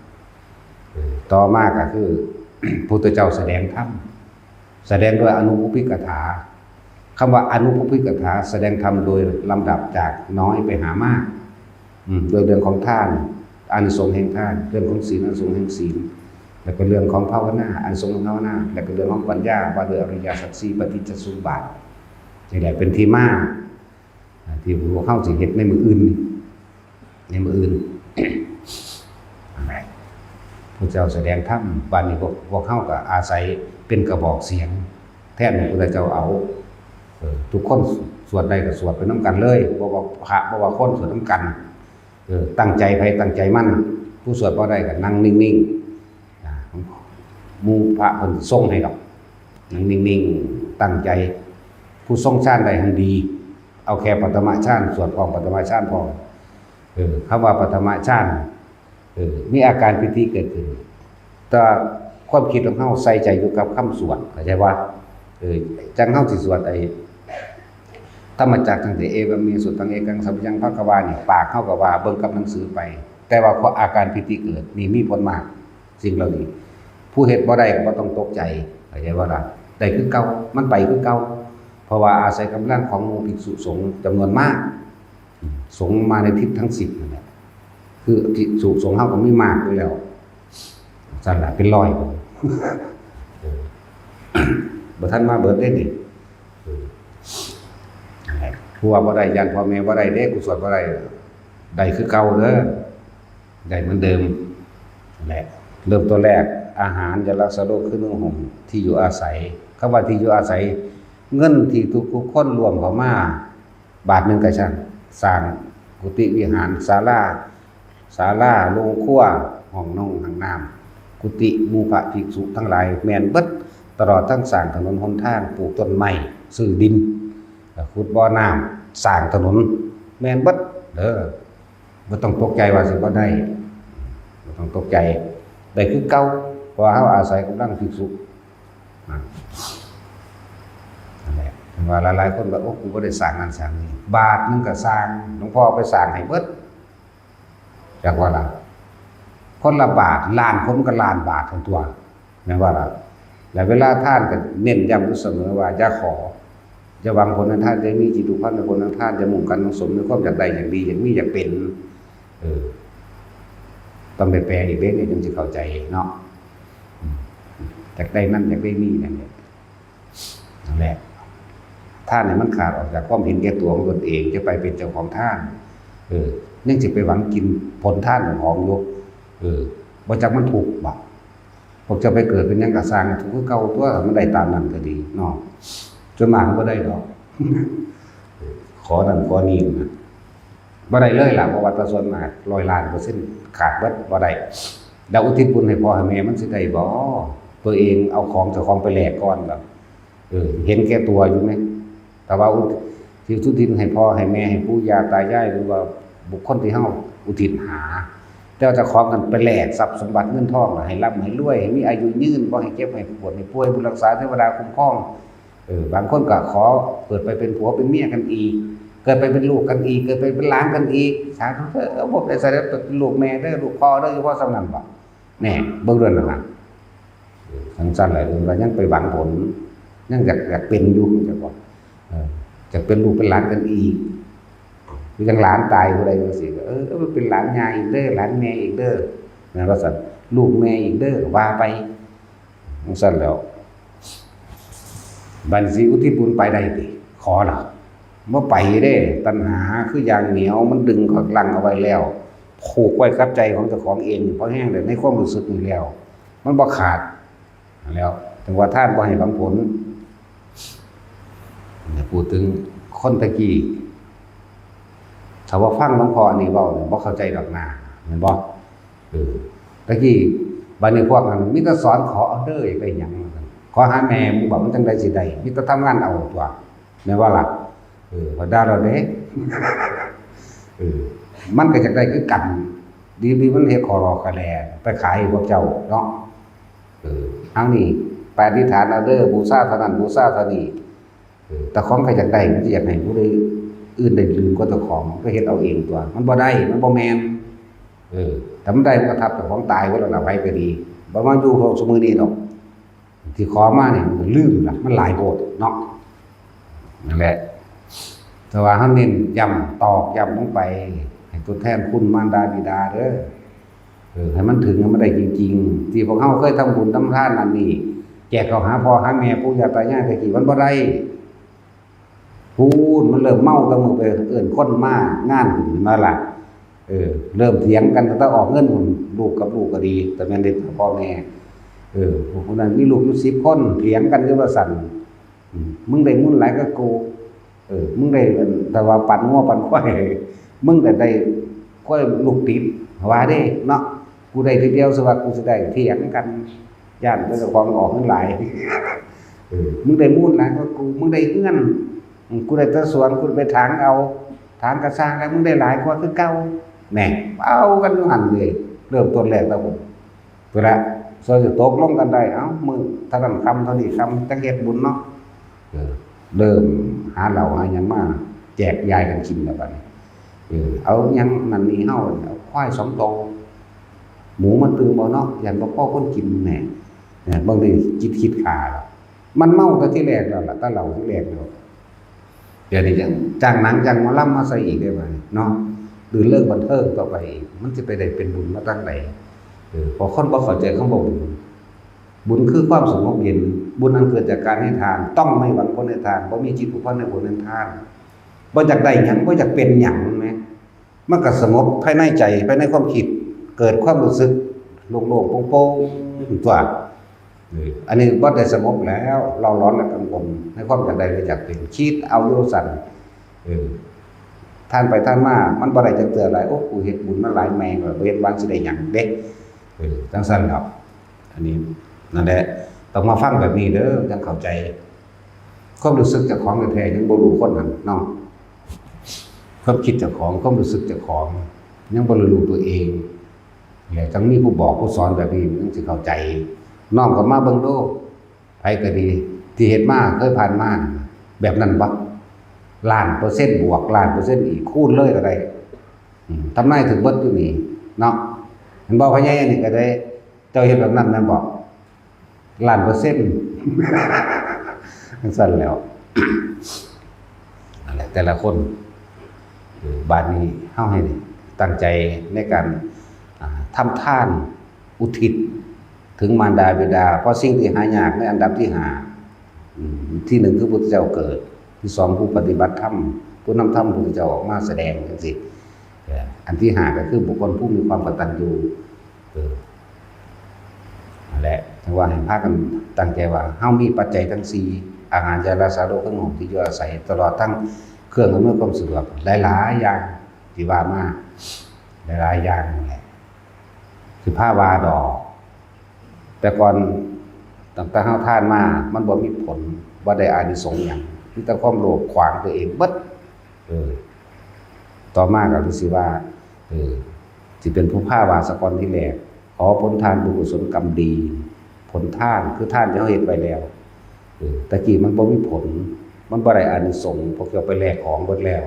ต่อมาก็คือ พุทธเจ้าแสดงธรรมแสดงด้วยอนุปุพิกถาคำว่าอนุปุพิกถาแสดงธรรมโดยลำดับจากน้อยไปหามากโดยเรื่องของทานอานิสงส์แห่งทานเรื่องของศีลอานิสงส์แห่งศีลแล้วก็เรื่องของภาวนาอานิสงส์ของภาวนาแล้วก็เรื่องของปัญญาว่าด้วยอริยสัจสี่ปฏิจจสมุปบาทนี่แหละเป็นที่มาที่พวกเข้าสิเฮ็ดในมืออื่นพระเจ้าแสดงธรรมบัดนี้พวกเข้าก็อาศัยเป็นกระบอกเสียงแทนพระเจ้าเอาทุกคนสวดใดก็สวดไปน้ำกันเลยบ่ว่าพระบ่ว่าคนสวดน้ำกันตั้งใจไผตั้งใจมั่นผู้สวดบ่ได้ก็นั่งนิ่งๆหมู่พระเพิ่นทรงให้ดอกนั่งนิ่งๆตั้งใจผู้ทรงฌานได้หันดีเอาแค่ปฐมฌานสวดพร้อมปฐมฌานพร้อมคำว่าปฐมฌานมีอาการปิติเกิดขึ้นแต่ความคิดของเฮาใส่ใจอยู่กับคำสวดเข้าใจว่าจังเฮาสิสวดไอ้ธรรมจักรตั้งแต่เอวเมสุตังเอกังสัพยังภควานี่ปากเฮาก็ว่าเบิ่งกับหนังสือไปแต่ว่าพออาการปิติเกิดนี่มีผลมากสิ่งเหล่านี้ผู้เฮ็ดบ่ได้ก็บ่ต้องตกใจเข้าใจว่าล่ะได้คือเก่ามันไปคือเก่าเพราะว่าอาศัยกำลังของหมู่ภิกษุสงฆ์จำนวนมากสงฆ์มาในทิศทั้ง10นั่นแหละคือภิกษุสงฆ์เฮาก็มีมากอยู่แล้วสั่นล่ะเป็นร้อยบ่ทันมาเบิดได้นี่ผู้ว่าบ่ได้ยันพ่อแม่บ่ได้เด้กูสวดบ่ได้คือเก่าเด้อได้เหมือนเดิมนั่นแหละเริ่มต้นแรกอาหารยารักษาโรคคือนุ่งห่มที่อยู่อาศัยคำว่าที่อยู่อาศัยเงินที่ทุกคนรวมเข้ามาบาทนึงก็ช่างสร้างกุฏิวิหารศาลาโรงครัวห้องนงห้องน้ำกุฏิหมู่พระภิกษุทั้งหลายแม่นเบิดตลอดทั้งสร้างถนนหนทางปลูกต้นไม้ซื้อดินขุดบ่อน้ำสร้างถนนแม่นเบิดบ่ต้องตกใจว่าสิบ่ได้บ่ต้องตกใจได้คือเก่าเพราะเฮาอาศัยกำลังภิกษุนั่นแหละว่าหลายๆคนว่าโอ้กูบ่ได้สร้างนั่นสร้างนี่บาทนึงก็สร้างหลวงพ่อไปสร้างให้เบิดจักว่าล่ะคนละบาทล้านคนก็ล้านบาททั้งตัวแม่นว่าล่ะแล้วเวลาท่านก็เน้นย้ำอยู่เสมอว่าอย่าขอจะหวังผลนั้นท่านจะมีจิตตุพันธ์ในผลนั้นท่านจะมุ่งกันสมในความอยากได้อย่างดีอย่างมีอยากเป็นต้องได้แปลอีกเด้นี่จึงจะเข้าใจเนาะอยากได้นั่นอยากได้นี่นั่นแหละท่านเนี่ยมันขาดออกจากความเห็นแก่ตัวของตนเองจะไปเป็นเจ้าของท่านเนื่องจากไปหวังกินผลท่านของยกบ่จักมันถูกบ่พวกจะไปเกิดเป็นยังกะสร้างถูกคือเก่าตัวมันได้ตามนั้นก็ดีเนาะจนมากมันบ่ได้ดอกขอนั่นขอนี่นะบ่ได้เลยล่ะเพราะว่าส่วนมาก100% ขาดเบิดบ่ได้ดาวอุทิศบุญให้พ่อให้แม่มันสิได้บ่ตัวเองเอาของเจ้าของไปแลกก่อนแบบเห็นแก่ตัวอยู่มั้ยแต่ว่าที่อุทิศให้พ่อให้แม่ให้ปู่ย่าตายายหรือว่าบุคคลที่เฮาอุทิศหาแต่ว่าเจ้าของกันไปแลกทรัพย์สมบัติเงินทองให้ร่ำให้รวยให้มีอายุยืนบ่ให้เจ็บให้ปวดให้ป่วยบุญรักษาเทวดาคุ้มครองบางคนก็ขอเกิดไปเป็นผัวเป็นเมียกันอีกเกิดไปเป็นลูกกันอีกเกิดไปเป็นหลานกันอีกสาธุเถอะบ่ได้ใส่เป็นลูกแม่เด้อลูกพ่อเด้อเฉพาะสำนั้นบ่แน่เบิ่งเรื่องนั้นล่ะสั้นๆหลายว่ายังไปหวังผลยังอยากเป็นอยู่จังบ่จะเป็นลูกเป็นหลานกันอีกหรือยังหลานตายบ่ได้จังซี่ก็เป็นหลานยายอีกเด้อหลานแม่อีกเด้อนั่นว่าซั่นลูกแม่อีกเด้อว่าไปจังซั่นแล้วบัดสิอุทิศบุญไปได้ติขอล่ะบ่ไปเด้ตัณหาคืออย่างเหนียวมันดึงข้างหลังเอาไว้แล้วผูกไว้กับใจของเจ้าของเองเพราะแห้งแต่ในความรู้สึกนี่แล้วมันบ่ขาดแล้วถึงว่าท่านบ่ให้หวังผลพูดถึงคนตะกี้ถ้าว่าฟังหลวงพ่อนี่เว้าเนี่ยบ่เข้าใจดอกนาแม่นบ่ตะกี้บัดนี้พวกนั้นมีแต่สอนขอเอาเด้ออยากได้หยังขอหาแม่มึงบอกมันจังได๋สิได้มีแต่ทำงานเอาตัวแม่นว่าล่ะพอได้แล้วเด้ เออมันก็จะได้คือกันดีมันเฮ็ดขอรอคาแลไปขายให้พวกเจ้าเนาะเอานี่ไปอธิษฐานเอาเด้อบูชาเท่านั้นบูชาเท่านี้แต่ของใครอยากได้มันสิอยากให้ผู้ใดอื่นได้ลืมก็เจ้าของก็เฮ็ดเอาเองตัวมันบ่ได้มันบ่แม่นแต่มันได้มันก็ทับแต่ของตายไว้แล้วล่ะไว้ก็ดีบ่มาอยู่พวกสมือนี้ดอกที่ขอมาเนี่ยมันลืมล่ะมันหลายโพดเนาะนั่นแหละแต่ว่าเฮาเน้นย้ำตอกย้ำลงไปให้ตัวแทนคุณมารดาบิดาเด้อให้มันถึงให้มันได้จริงๆที่พวกเฮาเคยทำบุญทำทานนั่นนี่แจกเข้าหาพ่อหาแม่ปู่ย่าตายายแต่กี้มันบ่ได้พูดมันเริ่มเมาตั้งมือไปเอิ้นคนมางานมาล่ะเริ่มเถียงกันตั้งแต่ออกเงินลูกกับลูกก็ดีแต่แม่นได้พ่อแม่พวกนั้นมีลูกอยู่10คนเถียงกันอยู่ว่าสั่นมึงได้มุ่นหลายก็กูมึงได้แต่ว่าปั่นงัวปั่นควายมึงได้ควายลูกติดว่าเด้เนาะกูได้ทีเดียวสวัสดิ์กูสิได้เถียงกันย่านเจ้าของออกเงินหลายมึงได้มุ่นหลายก็กูมึงได้เฮือนกูได้แต่สวนกูไปถางเอาถางกระสร้างแล้วมึงได้หลายกว่าคือเก่าแหน่เอากันอยู่หั่นเลยเริ่มต้นแรกแล้วผมตัวละซอยจะตกลงกันได้เอ้ามึงเท่านั้นคำเท่านี้คำจังเฮ็ดบุญเนาะเริ่มหาเหล่าหาหยังมาแจกยายกันกินแล้วบัดนี้เอาหยังนั่นนี่เฮาเอาควาย2ตัวหมูมันตื่นบ่เนาะยันบ่พอคนกินแหน่บางทีคิดขามันเมาแต่ที่แรกแล้วล่ะแต่เหล้าที่แรกแล้วเดี๋ยวนี้จังจ้างหนังจ้างหมอลำมาใส่อีกได้บ่เนาะหรือเลิกบันเทิงต่อไปมันจะไปได้เป็นบุญมาตั้งไหนพอคนบ่เข้าใจคำว่าบุญคือความสงบเย็นบุญอันเกิดจากการให้ทานต้องไม่หวังผลในทานบ่มีจิตผูกพันในผลในทานบ่อยากได้หยังบ่อยากเป็นหยังแม้มันก็สงบภายในใจภายในความคิดเกิดความรู้สึกโล่งๆโปร่งๆตัวอันนี้บ่ได้สงบแล้วเราร้อนและกังวลในความอยากได้หรืออยากเป็นคิดเอาโยสั่นท่านไปท่านมามันบ่ได้จักเทื่อหลายโอ้กูเฮ็ดบุญมาหลายแมงแล้วบ่เฮ็ดวางสิได้หยังเด้จังซั่นครับอันนี้นั่นแหละต้องมาฟังแบบนี้เด้อจังเข้าใจความรู้สึกเจ้าของแท้ๆยังบ่รู้คนนั้นเนาะความคิดเจ้าของความรู้สึกเจ้าของยังบ่รู้ตัวเองแล้วจังมีผู้บอกผู้สอนแบบนี้มันสิเข้าใจน้องก็มาเบิ่งดูไผก็ดีที่เฮ็ดมาเคยผ่านมาแบบนั้นบ่1,000,000%บวก1,000,000%อีกคูณเลยก็ได้ทำนายถึงเบิดอยู่นี่เนาะเห็นบ่พ่อใหญ่อันนี้ก็ได้เจ้าเฮ็ดแบบนั้นแม่นบ่1,000,000%จังซั่นแล้วนั่นแหละแต่ละคนบาดนี้เฮาให้ตั้งใจในการทำทานอุทิศถึงมารดาบิดาเพราะสิ่งที่หายากในอันดับที่5ที่1คือพุทธเจ้าเกิดที่2ผู้ปฏิบัติธรรมผู้นำธรรมพุทธเจ้าออกมาแสดงจังซี่อันที่5ก็คือบุคคลผู้มีความกตัญญูนั่นแหละถือว่าให้พากันตั้งใจว่าเฮามีปัจจัยทั้ง4อาหารยารักษาโรคเครื่องหอมที่อยู่อาศัยตลอดทั้งเครื่องอำนวยความสะดวกหลายๆอย่างที่ว่ามาหลายๆอย่างนั่นแหละคือผ้าวาดอกแต่ก่อนตั้งแต่เฮาทานมามันบ่มีผลบ่ได้อานิสงส์หยังมีแต่ความโลภขวางตัวเองเบิดต่อมาก็รู้สึกว่าสิเป็นผู้ผ้าวาสกรที่แรกขอผลทานบุญกุศลกรรมดีผลทานคือทานที่เฮาเฮ็ดไว้แล้วตะกี้มันบ่มีผลมันบ่ได้อานิสงส์พวกเราไปแลกของเบิดแล้ว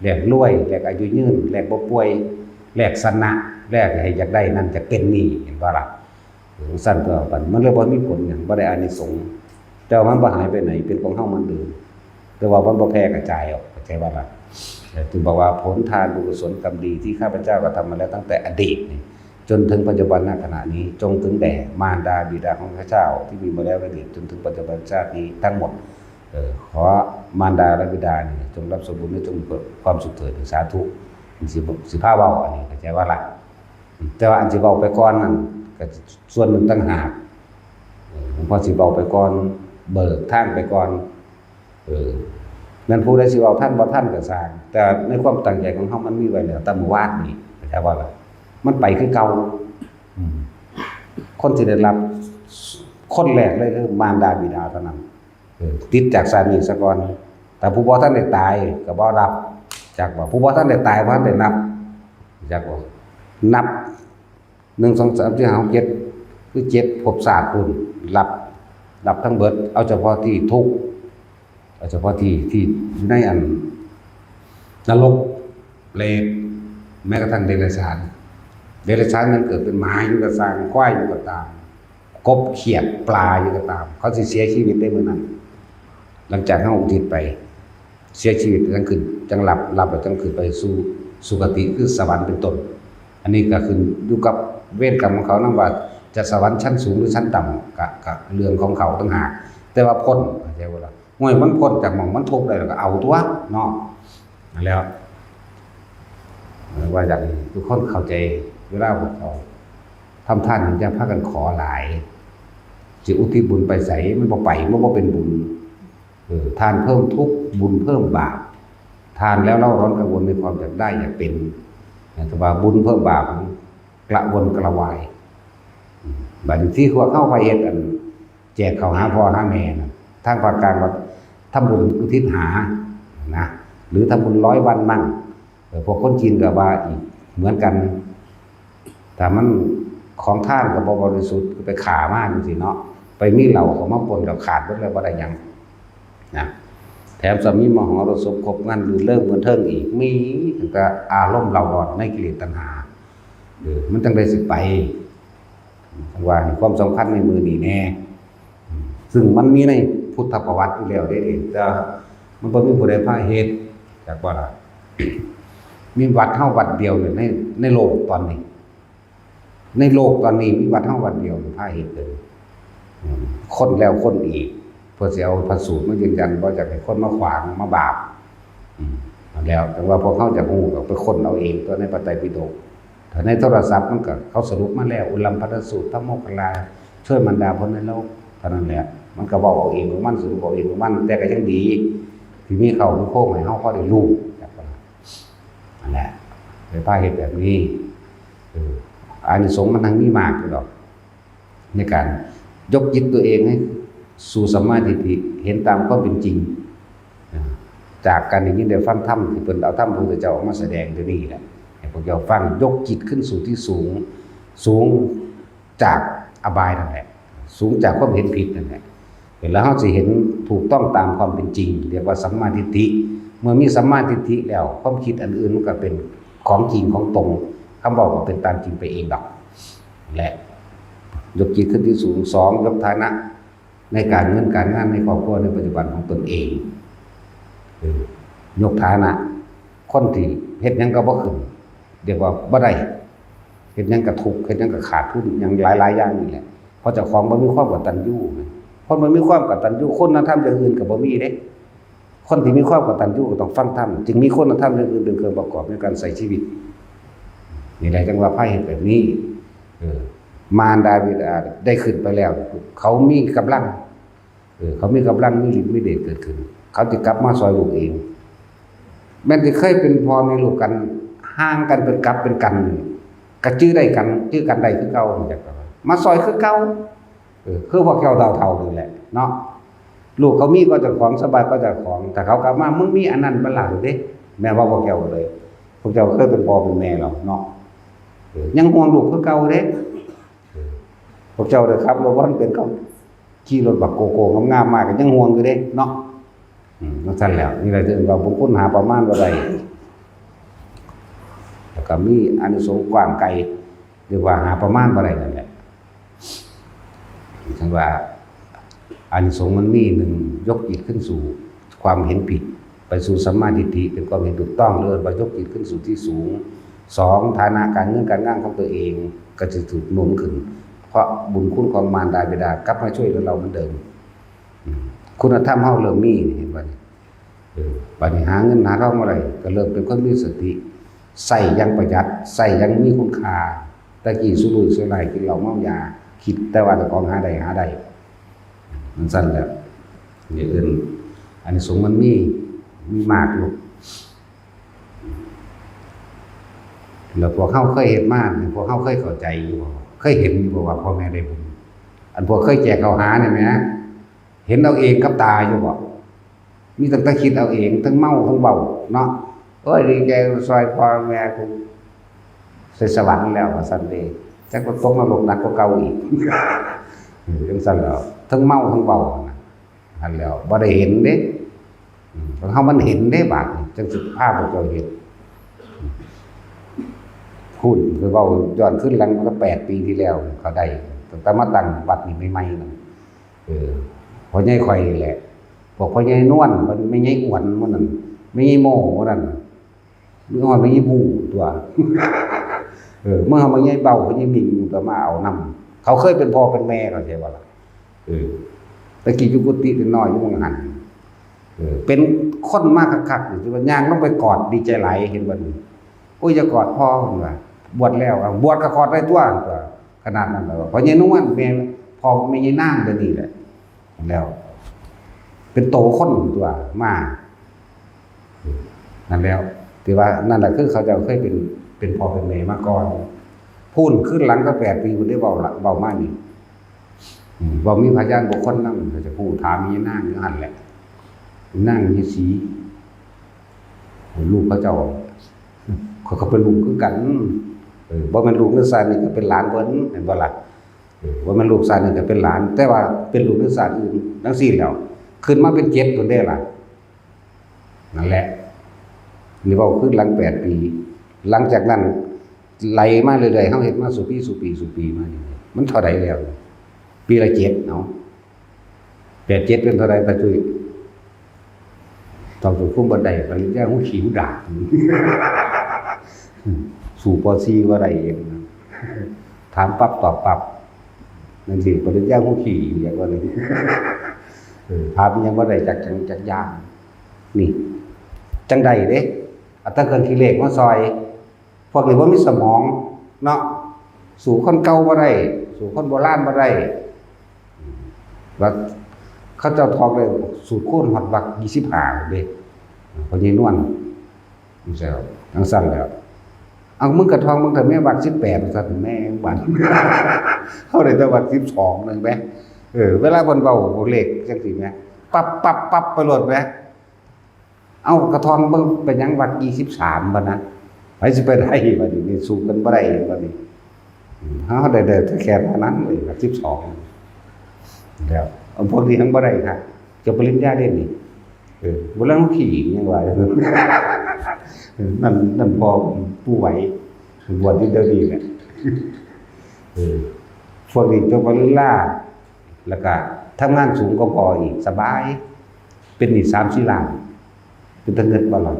แลกรวยแลกอายุยืนแลกบ่ป่วยแลกสนะแลกให้อยากได้นั่นจะเป็นนี่เห็นบ่ล่ะสั่นตัวปันมันเลยบ่มีผลหยังบ่ได้อานิสงส์แต่ว่ามันบ่หายไปไหนเป็นของเฮามันเดิมแต่ว่ามันบ่แพร่กระจายออกเข้าใจบ่ล่ะจึงบอกว่าผลทานบุญกุศลกรรมดีที่ข้าพเจ้าก็ทำมาแล้วตั้งแต่อดีตนี่จนถึงปัจจุบันณขณะนี้จงถึงแด่มารดาบิดาของข้าพเจ้าที่มีมาแล้วในอดีตจนถึงปัจจุบันชาตินี้ทั้งหมดขอมารดาและบิดานี่จงรับสมบูรณ์และจงมีความสุขเถิดสาธุสิพาเว้าอันนี้เข้าใจว่าล่ะแต่ว่าอันสิเว้าไปก่อนนั่นก็ส่วนหนึ่งต่างหากพอสิเว้าไปก่อนเบิกทางไปก่อนนั่นผู้ใดสิเว้าท่านบ่ท่านก็สร้างแต่ในความตั้งใจของเฮามันมีไว้แล้วแต่เมื่อวานนี้เข้าใจว่าล่ะมันไปคือเก่าคนที่ได้รับคนแรกเลยคือมารดาบิดาเท่านั้นติดจากสามีซะก่อนแต่ผู้บ่ทันได้ตายก็บ่รับ จากว่าผู้บ่ท่านได้ตายบ่ท่านได้นับจากว่านับ1 2 3 4 5 6 7คือ7ภพชาติคุณรับทั้งเบิดเอาเฉพาะที่ทุกข์เอาเฉพาะที่ในอันนรกเปรตแม้กระทั่งเดรัจฉานมันเกิดเป็นหมาอยู่ก็สร้างควายอยู่ก็ตามกบเขียดปลาอยู่ก็ตามเขาสิเสียชีวิตได้มื้อนั้นหลังจากเฮาอุทิศไปเสียชีวิตจังขึ้นจังหลับแล้วจังขึ้นไปสู่สุคติคือสวรรค์เป็นต้นอันนี้ก็ขึ้นอยู่กับเวรกรรมของเขานำว่าจะสวรรค์ชั้นสูงหรือชั้นต่ำกับเรื่องของเขาต่างหากแต่ว่าพ้นเข้าใจบ่ล่ะง่วยมันพ้นจากหม่องมันทุกข์ได้แล้วก็เอาตัวเนาะแล้วว่าอย่างนี้ทุกคนเข้าใจเวลาพวกเขาทำทานจะพากันขอหลายสิอุทิศบุญไปใส่มันบ่ไปมันบ่เป็นบุญทานเพิ่มทุกข์บุญเพิ่มบาปทานแล้วเราร้อนกังวลในความอยากได้อยากเป็นแต่ว่าบุญเพิ่มบาปกระวนกระวายบัดนี้ที่พวกเข้าไปเฮ็ดอันแจกข้าวหาพ่อหาแม่น่ะทางภาคกลางว่าทำบุญอุทิศหานะหรือทำบุญ100 วันมั่งพวกคนจีนก็ว่าอีกเหมือนกันแต่มันของท่านก็บ่บริสุทธิ์ไปขามาจังซี่เนาะไปมีเหล้าเขามาปนกับขาดเบิดแล้วบ่ได้หยังนะแถมสามีมหรสพคบงานหรือเลิกเงินเทิงอีกมีก็อารมณ์เราร้อนในกิเลสตัณหามันจังได้สิไปว่าความสำคัญในมือนี่แน่ซึ่งมันมีในพุทธประวัติอยู่แล้วเด้แต่มันบ่มีผู้ใดพาเฮ็ดจักว่าล่ะมีวัดเฮาวัดเดียวเนี่ยในโลกตอนนี้ในโลกตอนนี้มีวัดเฮาวัดเดียวพาเฮ็ดเลยคนแล้วคนอีกเพื่อสิเอาพระสูตรมายืนยันบ่อยากให้คนมาขวางมาบาปแล้วแต่ว่าพวกเขาจะฮู้ก็ไปค้นเอาเองตัวในพระไตรปิฎกถ้าในโทรศัพท์มันก็เขาสรุปมาแล้วอุลัมภทสูตรธัมโมคคัลลาช่วยบรรดาพ้นในโลกเท่านั้นแหละมันก็เว้าเอาเองของมันสรุปเอาเองของมันแต่ก็ยังดีที่มีเขามีโค้งให้เฮาพอได้รู้จักว่านั่นแหละไปพาเฮ็ดแบบนี้อานิสงส์มันทั้งมีมากอยู่ดอกในการยกจิตตัวเองให้สู่สัมมาทิฏฐิเห็นตามความเป็นจริงจากการได้ยินได้ฟังธรรมที่เพิ่นเอาธรรมพระพุทธเจ้าออกมาแสดงตัวนี้แหละให้พวกเราฟังยกจิตขึ้นสู่ที่สูงจากอบายนั่นแหละสูงจากความเห็นผิดนั่นแหละแล้วเฮาสิเห็นถูกต้องตามความเป็นจริงเรียกว่าสัมมาทิฏฐิเมื่อมีสัมมาทิฏฐิแล้วความคิดอันอื่นมันก็เป็นของจริงของตรงคำบอกก็เป็นตามจริงไปเองดอกและยกจิตขึ้นที่สูง2ยกฐานะในการเงินการงานในครอบครัวในปัจจุบันของตนเองยกฐานะคนที่เฮ็ดหยังก็บ่ขึ้นเรียกว่าบ่ได้เฮ็ดหยังก็ทุกข์เฮ็ดหยังก็ขาดทุนอย่างหลายๆอย่างนี่แหละเพราะเจ้าของบ่มีความกตัญญูคนบ่มีความกตัญญูคุณธรรมอย่างอื่นก็บ่มีเด้คนที่มีความกตัญญูก็ต้องฟังธรรมจึงมีคุณธรรมอย่างอื่นเป็นเครื่องประกอบในการใช้ชีวิตนี่แหละจังว่าไผเฮ็ดแบบนี้มารดาบิดาได้ขึ้นไปแล้วเขามีกำลังเขามีกำลังมีฤทธิ์มีเดชเกิดขึ้นเขาจะกลับมาซอยลูกเองแม้ที่เคยเป็นพ่อมีลูกกันห่างกันเป็นกลับเป็นกันก็จื้อได้กันจื้อกันได้คือเก่าจังว่ามาซอยคือเก่าคือพวกแก้วดาวเท่านี่แหละเนาะลูกเขามีก็เจ้าของสบายก็เจ้าของแต่เขากลับมามึงมีอันนั้นบ่ล่ะเด้แม่ว่าพวกแก้วเลยพวกเจ้าเคยเป็นพ่อเป็นแม่หรอกเนาะยังห่วงลูกคือเก่าเด้พวกเจ้าเด้อครับรถวันเป็นเขาขี่รถบักโกโก้งามๆมาก็ยังห่วงอยู่เด้เนาะนั่นซั่นแล้วนี่แหละถึงว่าบุญคุณหาประมาณบ่ได้แล้วก็มีอานิสงส์กว้างไกลเรียกว่าหาประมาณบ่ได้นั่นแหละถึงว่าอานิสงส์มันมี1ยกจิตขึ้นสู่ความเห็นผิดไปสู่สัมมาทิฏฐิเป็นความเห็นถูกต้องเลิศว่ายกจิตขึ้นสู่ที่สูง2ฐานะการเงินการงานของตัวเองก็จะถูกหนุนขึ้นเพราะบุญคุณของมารดาบิดากลับมาช่วยเราเหมือนเดิมคุณธรรมเฮาเริ่มมีเห็นบ่นี่บัดนี้หาเงินหาทองเมื่อไหร่ก็เริ่มเป็นคนมีสติใส่อย่างประหยัดใส่อย่างมีคุณค่าตะกี้สุรุ่ยสุร่ายกินเหล้าเมายาคิดแต่ว่าแต่ของหาได้มันสั่นแล้วอย่างอื่นอานิสงส์มันมีมากอยู่แล้วพวกเขาเคยเห็นมากพวกเขาเคยเข้าใจอยู่เคยเห็นอยู่ว่าพ่อแม่ได้บุญอันพวกเคยแจกข้าวหาเนี่ยไหมนะเห็นเอาเองกับตาอยู่บ่มีตั้งแต่คิดเอาเองทั้งเมาทั้งเบาเนาะ โอ้ยดีใจซอยพ่อแม่กูใส่สวรรค์แล้วว่าซั่นเด้จักบ่ตกนรกหนักกว่าเก่าอีกจังซั่นแล้วทั้งเมาทั้งเบานะอันแล้วบ่ได้เห็นเด้ของเฮามันเห็นเด้บาดนี้จังสิพาพวกเจ้าเห็นพูดคือเว้าย้อนขึ้นหลังมา8 ปีที่แล้วเขาได้ตั้งแต่มาตั้งวัดนี่ใหม่ๆนั่นพ่อใหญ่ข่อยนี่แหละบอกพ่อใหญ่นวลมันไม่ใหญ่อ้วนมันนั่นไม่ใหญ่โม่มันนั่นมันอ่อนไม่ใหญ่บูตัวเมื่อเฮามาใหญ่เบาพ่อใหญ่มิ่งตัวมาเอานำเขาเคยเป็นพ่อเป็นแม่เขาใช่บ่ล่ะตะกี้อยู่กุฏิน้อยอยู่มองหันเป็นคนมากคักๆสิว่าย่างลงไปกอดดีใจหลายเห็นบ่นี่โอ้ยจะกอดพ่อพุ่นว่าบวชแล้วบวชก็กอดได้ตัวขนาดนั้นแล้วพ่อใหญ่นวลแม่พ่อไม่ใหญ่นางเดี๋ยวนี้แหละแล้วเป็นโตคนตัวมานั่นแล้วที่ว่านั่นแหละคือเขาจะเคยเป็นพ่อเป็นแม่มาก่อนพูนขึ้นหลังก็8 ปีคุณได้เบามานี่บ่มีพยานบุคคลนั่งจะพูดถามมีนั่งอยู่หั่นแหละนั่งมีสีลูกเขาเจ้าเขาเป็นลูกคือกันบ่แม่นลูกนึกซานี่ก็เป็นหลานเพิ่นเห็นบ่ล่ะว่ามันลูกซานี่ก็เป็นหลานแต่ว่าเป็นลูกนึกซาอื่นจังซี่แล้วขึ้นมาเป็น7พุ่นเด้ล่ะนั่นแหละนี่เว้าขึ้นหลัง8 ปีหลังจากนั้นไหลมาเรื่อยๆเฮาเฮ็ดมาสู่ปีมามันเท่าใดแล้วปีละ7เนาะ8 7เป็นเท่าใดตาจุ้ยต้องสู่คุ้มบ่ได้ปริญญาหูขิวดาบสู่ป .4 บ่ได้เองถามปั๊บตอบปั๊บนั่นสิปริญญาหูขี่อย่างว่านึงถามยังบ่ได้จักอย่างนี่จังใดเด้อัตเครื่องคิเลสมาซอยพวกนี้บ่มีสมองเนาะสู่คนเก่าบ่ได้สู่คนโบราณบ่ได้ว่าเขาเจ้าทองเลยสูตรโคนฮอดบัก25เด้พอใหญ่นวลนี่แซ่บจังซั่นแล้วเอามึงกระทองมึงแต่แม่บัก18ซั่นแม่บัดเฮาได้แต่บัก12นึงแหมเวลาเพิ่นเว้าเลขจังซี่แหมปั๊บไปโลดแหมเอากระทองเบิ่งเป็นหยังบัก23บัดนะไผสิไปได้บัดนี้สู้กันบ่ได้บัดนี้เฮาได้แค่นั้นเลยบัก12แล้วพวกนี้ทั้งบ่ได้ค่ะจบปริญญาเด่นนี่บ่ลังขี่ยังว่านั่นพอผู้ไหวบวชที่เดียวดีแหละพวกนี้จบปริญญาแล้วก็ทำงานสูงก็พออีกสบายเป็นหนี้3-4 ล้านเป็นตะเงินบ่ล่ะ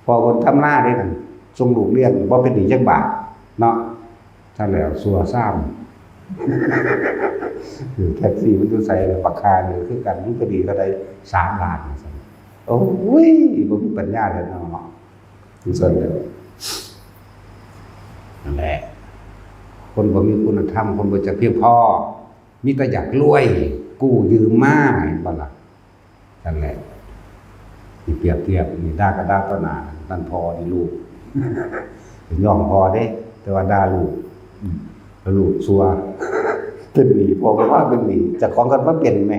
พอคนทำหน้าได้นั่นส่งลูกเรียนบ่เป็นหนี้จักบาทเนาะถ้าแล้วสัวซ้ำแท็กซี่มันต้องใส่ราคาเนี่ยคือกันมันก็ดีก็ได้3 ล้านโอ้ยบ่มีปัญญาเลยเนาะคือส่วนเดียวนั่นแหละคนบ่มีคุณธรรมคนบ่จะเพียงพอมีแต่อยากรวยกู้ยืมมาบ่ล่ะนั่นแหละนี่เปรียบเทียบนี่ด่าก็ด่าต่อหน้านั่นพอนี่ลูกยอมพอเด้แต่ว่าด่าลูกลูกซัวเป็นหนี้พอก็ว่าเป็นหนี้จะของกันว่าเป็นไหม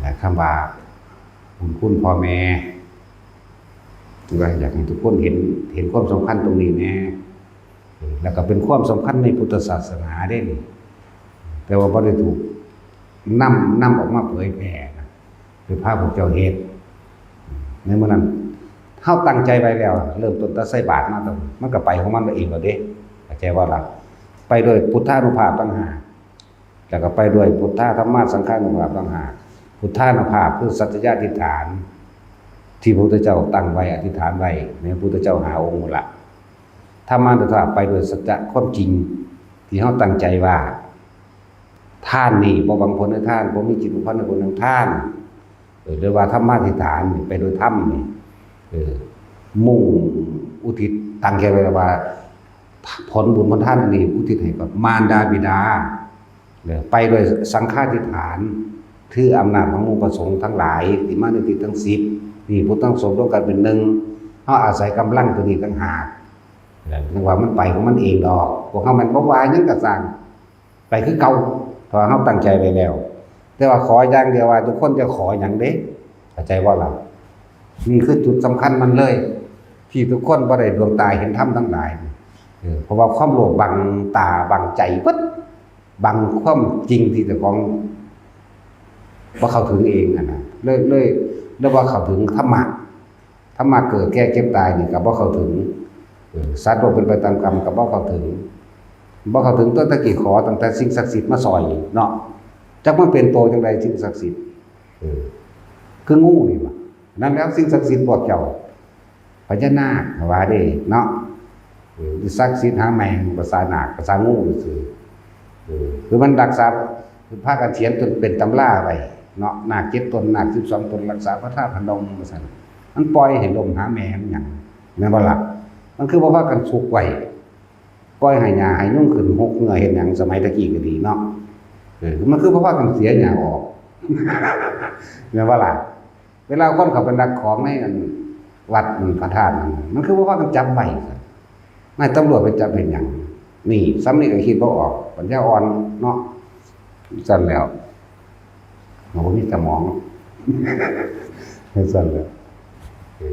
แต่คำว่าคุณพ่อแม่คือว่าอยากให้ทุกคนเห็นความสำคัญตรงนี้แน่แล้วก็เป็นความสำคัญในพุทธศาสนาได้นี่แต่ว่าบ่ได้ถูกนำออกมาเผยแผ่นะโดยพระพุทธเจ้าเฮ็ดในเมื่อนั้นเฮาตั้งใจไว้แล้วเริ่มต้นแต่ใส่บาตรมาตรงมันก็ไปของมันเองแล้วเด้เข้าใจว่าล่ะไปโดยพุทธานุภาพต่างหากแล้วก็ไปด้วยพุทธธรรมะสังฆานุภาพต่างหากพุทธานุภาพคือสัจจะอธิษฐานที่พระพุทธเจ้าตั้งไว้อธิษฐานไว้ในพระพุทธเจ้าหาองค์ละธรรมะนุภาพไปโดยสัจจะความจริงที่เฮาตั้งใจว่าท่านนี่บ่หวังผลในท่านบ่มีจิตอุปาทในผลทางท่านหรือว่าธรรมะอธิษฐานไปโดยธรรมนี่มุ่งอุทิศตั้งใจไว้ว่าผลบุญผลทานอันนี้อุทิศให้กับมารดาบิดาไปโดยสังฆาธิษฐานถืออำนาจของหมู่ประสงค์ทั้งหลายที่มาในทิศทั้ง10นี่พุทธทั้งสงฆ์ร่วมกันเป็นหนึ่งเฮาอาศัยกำลังตัวนี้ต่างหากจังว่ามันไปของมันเองดอกพวกเฮามันบ่ว่าหยังก็สร้างไปคือเก่าเพราะเฮาตั้งใจไว้แล้วแต่ว่าขออย่างเดียวว่าทุกคนจะขอหยังเด้เข้าใจบ่ล่ะ นี่คือจุดสำคัญมันเลย ที่ทุกคนบ่ได้ดวงตาเห็นธรรมทั้งหลายเพราะว่าความโลภบังตาบังใจปึ๊ดบังความจริงที่เจ้าของบ่เข้าถึงเองนะเลยว่าเข้าถึงธรรมะเกิดแก่เก็บตายนี่ก็บ่เข้าถึงสัตว์โลกเป็นไปตามกรรมก็บ่เข้าถึงตัวตะกี้ขอตั้งแต่สิ่งศักดิ์สิทธิ์มาซอยเนาะจักมันเป็นโตจังไดสิ่งศักดิ์สิทธิ์คืองูนี่ว่ะนั่นแล้วสิ่งศักดิ์สิทธิ์พวกเจ้าพญานาคว่าเด้เนาะศักดิ์สิทธิ์หาแมงภาษานาคภาษางูซื่อคือมันรักษาคือพากันเขียนจนเป็นตำราไว้เนาะนาค7ตนนาค12ตนรักษาพระธาตุพนมว่าซั่นมันปล่อยให้ลมหาแมงหยังแม่นบ่ล่ะมันคือบ่พากันสุกไว้ปล่อยให้หญ้าให้ยุ่งขึ้นหกเหงื่อเฮ็ดหยังสมัยตะกี้ก็ดีเนาะมันคือบ่พากันเสียหญ้าออกแม่นบ่ล่ะเวลาคนเขาไปรักของในวัดพระธาตุมันคือบ่พากันจับไว้นายตำรวจไปจับเห็นอย่างนี่ซ้ำนี่ก็คิดบ่ออกปัญญาอ่อนเนาะสั่นแล้วโหมีสมองสั่นแล้ว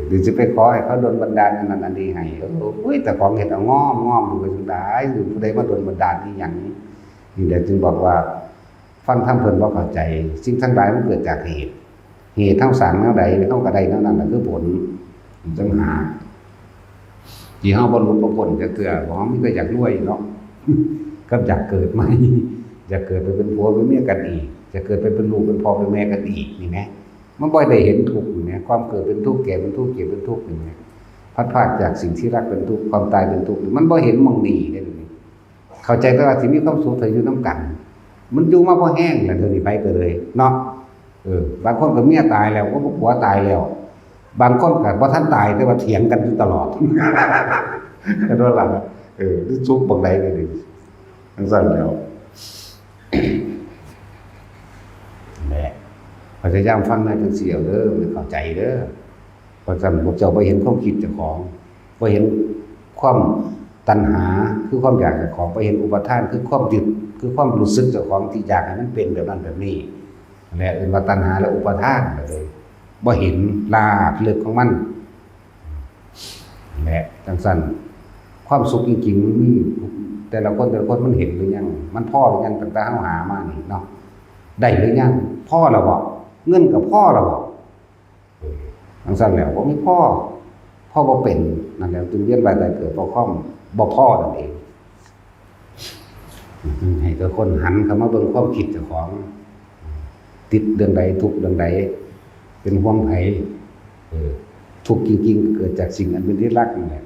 หรือจะไปขอให้เขาโดนบันดาลอันนี้ให้โอ้ยแต่ของเห็นเอาง้อมดูไปสุดท้ายหรือผู้ใดมาโดนบันดาลนี่อย่างนี้เดี๋ยวจึงบอกว่าฟังธรรมเพิ่นบ่เข้าใจสิ่งทั้งหลายมันเกิดจากเหตุทั้งสร้างแนวใดเฮาก็ได้แนวนั้นน่ะคือผลจังหาที่เฮาบ่รู้บ่พ้นจักเทื่อบ่เฮามีแต่อยากรวยเนาะกับอยากเกิดใหม่อยากเกิดไปเป็นผัวเป็นเมียกันอีกจะเกิดไปเป็นลูกเป็นพ่อเป็นแม่กันอีกนี่แหมมันบ่ได้เห็นทุกข์นี่แหมความเกิดเป็นทุกข์แก่เป็นทุกข์เจ็บเป็นทุกข์นี่แหมพัดพรากจากสิ่งที่รักเป็นทุกข์ความตายเป็นทุกข์มันบ่เห็นมองนี่เด้นี่เข้าใจแต่ว่าสิมีความสุขเถิดอยู่นำกันมันอยู่มาบ่แห้งแล้วเดี๋ยวนี้ไปก็เลยเนาะบางคนก็เมียตายแล้วก็ผัวตายแล้วบางคนก็บ่ทันตายแต่ว่าเถียงกันอยู่ตลอดก็โดนล่ะที่ซุกบักใดก็ดีทั้งสั่นแล้วแหละพยายามฟังในจังซี่เอาเด้อไม่เข้าใจเด้อเพราะฉะนั้นพวกเจ้าบ่เห็นความคิดเจ้าของบ่เห็นความตัณหาคือความอยากเจ้าของบ่เห็นอุปทานคือความยึดคือความรู้สึกเจ้าของที่อยากให้มันเป็นแบบนั้นแบบนี้แหละเป็นว่าตัณหาและอุปทานเลยบ่เห็นลาภลึกของมันแหละจังซั่นความสุขจริงๆมีแต่ละคนมันเห็นหรือยังมันพอหรือยังตั้งแต่เฮาหามานี่เนาะได้หรือยังพ่อแล้วบ่เงินกับพ่อแล้วบ่จังซั่นแล้วบ่มีพ่อบ่เป็นนั่นแหละจึงเวียนว่ายตายเกิดเพราะความบ่พ่อนั่นเองให้ทุกคนหันเข้ามาเบิ่งความคิดเจ้าของติดเรื่องใดทุกข์เรื่องใดเป็นห่วงไผทุกข์จริงๆเกิดจากสิ่งอันเป็นที่รักนั่นแหละ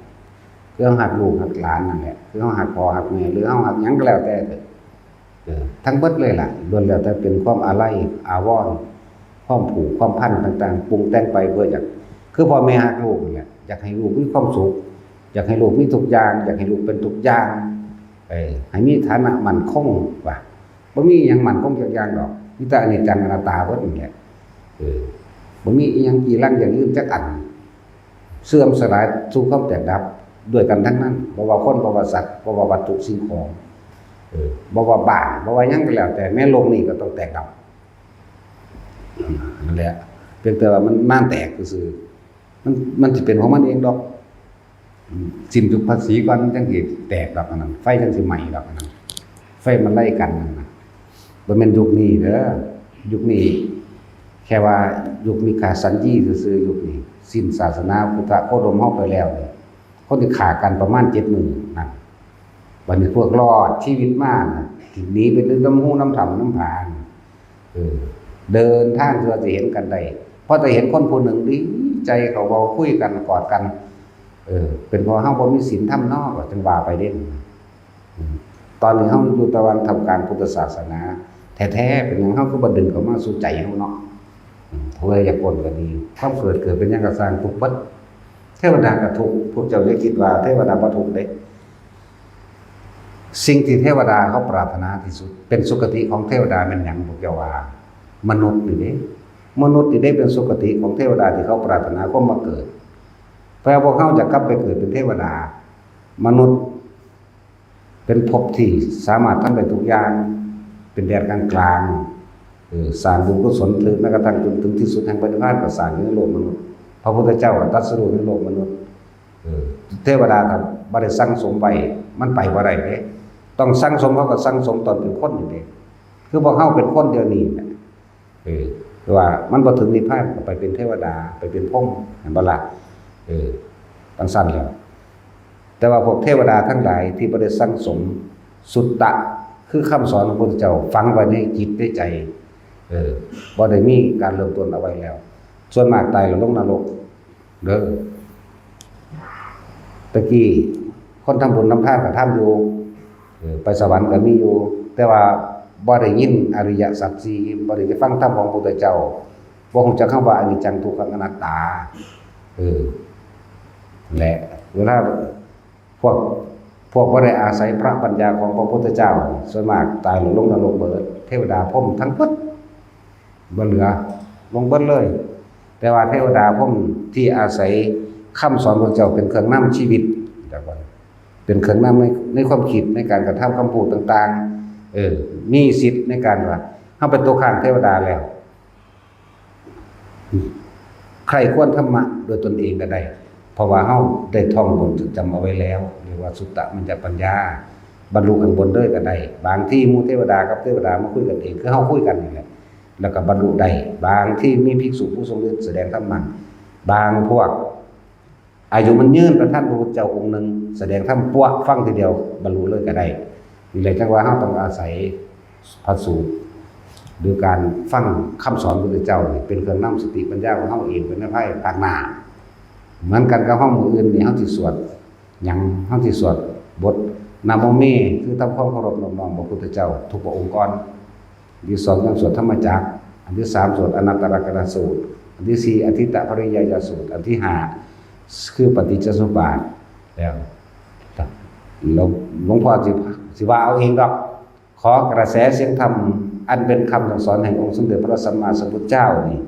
คือเฮาหักลูกหักหลานนั่นแหละคือเฮาหักพ่อหักแม่หรือเฮาหักหยังก็แล้วแต่ทั้งเบิดเลยล่ะล้วนแล้วแต่เป็นความอาลัยอาวรณ์ความผูกความพันต่างๆปรุงแต่งไปเพื่ออยากคือพ่อแม่หักลูกนั่นแหละอยากให้ลูกมีความสุขอยากให้ลูกมีทุกอย่างอยากให้ลูกเป็นทุกอย่างให้มีฐานะมั่นคงว่าบ่มีหยังมั่นคงจักอย่างดอกมีแต่อนิจจังอนัตตาเบิดนี่แหละบ่มีอีหยังกี่ลังอย่างอื่นจักอันเสื่อมสลายสู่ความแตกดับด้วยกันทั้งนั้นบ่ว่าคนบ่ว่าสัตว์บ่ว่าวัตถุสิ่งของบ่ว่าบ้านบ่ว่าหยังก็แล้วแต่แม้โลกนี้ก็ต้องแตกดับนั่นแหละเพียงแต่ว่ามันแตกซื่อมันสิเป็นของมันเองดอกสิ้นสุดภาษีก่อนจังสิแตกดอกอันนั้นไฟจังสิไหม้ดอกอันนั้นไฟมันไล่กันนั่นน่ะบ่แม่นยุคนี้เด้อยุคนี้แค่ว่ายุคมีกาสัญญีซื่อๆยุคนี้สิ้นศาสนาพุทธโคดมเฮาไปแล้วเนี่ยคนที่ฆ่ากันประมาณ70,000นั่นบัดนี้พวกรอดชีวิตมาที่หนีไปลึกน้ำหูน้ำถ้ำน้ำผาเดินทางเพื่อจะเห็นกันได้เพราะแต่เห็นคนผู้หนึ่งดีใจเขาเว้าคุยกันกอดกันเป็นเพราะเฮาบ่มีศีลธรรมเนาะก็จังว่าไปเด้ตอนนี้เฮาอยู่ตะวันทำการพุทธศาสนาแท้ๆเป็นหยังเฮาคือบ่ดึงเข้ามาสู่ใจเฮาเนาะเพื่ออยากพ้นก็ดีความเกิดเป็นหยังก็สร้างทุกข์เบิดเทวดาก็ทุกข์พวกเจ้าอย่าคิดว่าเทวดาบ่ทุกข์เด้สิ่งที่เทวดาเขาปรารถนาที่สุดเป็นสุคติของเทวดาเป็นหยังพวกเจ้าว่ามนุษย์นี่เด้มนุษย์นี่ได้เป็นสุคติของเทวดาที่เขาปรารถนาก็มาเกิดแปลว่าพวกเขาจะกลับไปเกิดเป็นเทวดามนุษย์เป็นภพที่สามารถทำได้ทุกอย่างเป็นแดนกลางๆสร้างบุญกุศลถึงแม้กระทั่งจนถึงที่สุดแห่งปฏิภาณก็สร้างในโลกมนุษย์ภ ระพุทธเจ้าตรัสรู้ในโลกมนุษย์เทวดาครับบ่ได้สั่งสมไว้มันไปบ่ได้เด้ต้องสั่งสมเขาก็สั่งสมตอนเป็นคนนี่เด้คือพวกเฮาเป็นคนเดียวนี้แหละแต่ว่ามันบ่ถึงนิพพานก็ไปเป็นเทวดาไปเป็นพรหมเห็นบ่ล่ะจังซั่นแหล้วแต่ว่าพวกเทวดาทั้งหลายที่บ่ได้สั่งสมสุตตะคือคำสอนของพระพุทธเจ้าฝังไว้ในจิตในใจบ่ได้มีการเริ่มต้นเอาไว้แล้วส่วนมากตายแล้วลงนรกเด้อตะกี้คนทำบุญทำทานก็ทำอยู่ไปสวรรค์ก็มีอยู่แต่ว่าบ่ได้ยินอริยสัจสี่บ่ได้ฟังธรรมของพระพุทธเจ้าบ่คงจะคำว่าอนิจจังทุกขังอนัตตาและเวลาพวกบ่ได้อาศัยพระปัญญาของพระพุทธเจ้าส่วนมากตายลงนรกเบิดเทวดาพรหมทั้งเบิดบ่เหลือลงเบิดเลยแต่ว่าเทวดาพรหมที่อาศัยคำสอนของเจ้าเป็นเครื่องนำชีวิตจักว่าเป็นเครื่องนำในความคิดในการกระทำคำพูดต่างๆมีสิทธิ์ในการว่าเฮาเป็นตัวข้างเทวดาแล้วใครควรธรรมะโดยตนเองก็ได้เพราะว่าเฮาได้ท่องบนจำเอาไว้แล้วเรียกว่าสุตตะมันจะปัญญาบรรลุข้างบนเลยก็ได้บางที่หมู่เทวดากับเทวดามาคุยกันเองคือเฮาคุยกันนี่แหละแล้วก็บรรลุได้บางที่มีภิกษุผู้ทรงฤทธิ์แสดงธรรมะบางพวกอายุมันยืนประท่านพระพุทธเจ้าองค์หนึ่งแสดงธรรมปั้วฟังทีเดียวบรรลุเลยก็ได้นี่เลยจังว่าเฮาต้องอาศัยพระสูตรหรือการฟังคำสอนพระพุทธเจ้านี่เป็นเครื่องนำสติปัญญาของเฮาเองเป็นภายภาคหน้าเหมือนกันกับเฮามื้ออื่นนี่เฮาสิสวดหยังเฮาสิสวดบทนะโมเมคือทำความเคารพน้อมน้อมพระพุทธเจ้าทุกพระองค์ก่อนอันที่2ยังสวดธรรมจักรอันที่3สวดอนัตตลกนสูตรอันที่4อธิตตปริยายสูตรอันที่5คือปฏิจจสมุปบาทแล้วหลวงพ่อสิว่าเอาเองดอกขอกระแสเสียงธรรมอันเป็นคำสั่งสอนแห่งองค์สมเด็จพระสัมมาสัมพุทธเจ้านี่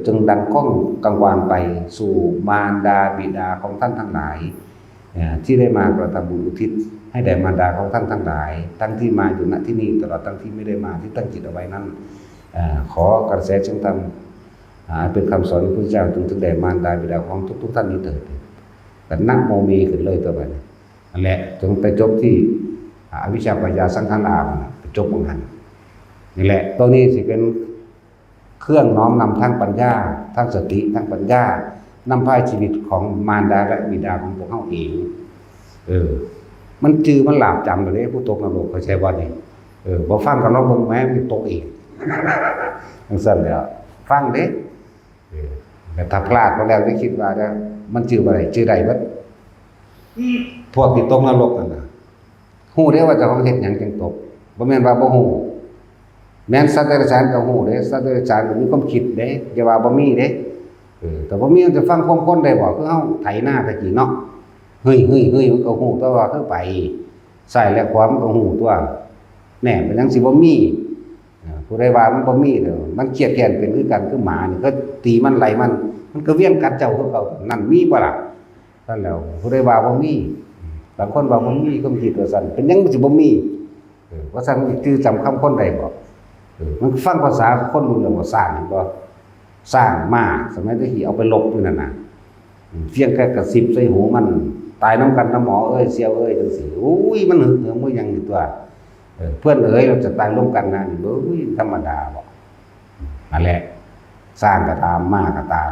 จึงดังก้องกังวานไปสู่มารดาบิดาของท่านทั้งหลายที่ได้มากระทำบุญอุทิศให้แด่มารดาของท่านทั้งหลายทั้งที่มาอยู่ณที่นี่ตลอดทั้งที่ไม่ได้มาที่ตั้งจิตเอาไว้นั้นขอกระแสเสียงธรรมเป็นคำสอนของพระพุทธเจ้าถึงแด่มารดาบิดาของทุกท่านนี้เถิดแต่นะโมมีขึ้นเลยตัวไปนั่นแหละจงไปจบที่อวิชชาปัญญาสังขารไปจบของหันนี่แหละตัวนี้สิเป็นเครื่องน้อมนำทั้งปัญญาทั้งสติทั้งปัญญานำพาชีวิตของมารดาและบิดาของพวกเฮาเองมันจือมันหลาบจำเลยผู้ตกนรกเขาใช้ว่านี่บ่ฟังกันลองเบิ่งแม้มันตกเองจังซั่นแล้วฟังเด้แต่ถ้าพลาดไปแล้วจะคิดว่ามันจือบ่ได้จือได้เบิดพวกที่ตกนรกนั่นน่ะฮู้ได้ว่าเจ้าของเฮ็ดหยังจังตกบ่แม่นว่าบ่ฮู้แม้นสัตว์เดรัจฉานก็ฮู้เด้สัตว์เดรัจฉานก็มีความคิดเด้อย่าว่าบ่มีเด้แต่บ่มีมันจะฟังความคนได้บ่คือเฮาไถนาตะกี้เนาะเฮ้ยมันก็ฮู้ตัวว่าคือไปซ้ายและขวามันก็ฮู้ตัวแหน่เป็นจังสิบ่มีผู้ใดว่ามันบ่มีเด้อมันเครียดแค้นเป็นคือกันคือหมานี่ก็ตีมันไล่มันก็เวียนกัดเจ้าคือเก่านั่นมีบ่ล่ะนั่นแล้วผู้ใดว่าบ่มีบางคนว่าบ่มีความคิดว่าซั่นเป็นหยังมันสิบ่มีว่าซั่นคือจำคำคนได้บ่มันฟังภาษาคนรู้เรื่องว่าสร้างบ่สร้างมาสมัยตะกี้เอาไปลบอยู่นั่นน่ะเพียงแค่กระซิบใส่หูมันตายน้ำกันน้ำหมอเอ้ยเสียวเอ้ยจังซี่อุ้ยมันหึงเหิมบ่ยังนี่ตัวเพื่อนเอ๋ยเราจะตายร่วมกันนะนี่อุ้ยธรรมดาบ่นั่นแหละสร้างก็ตามมาก็ตาม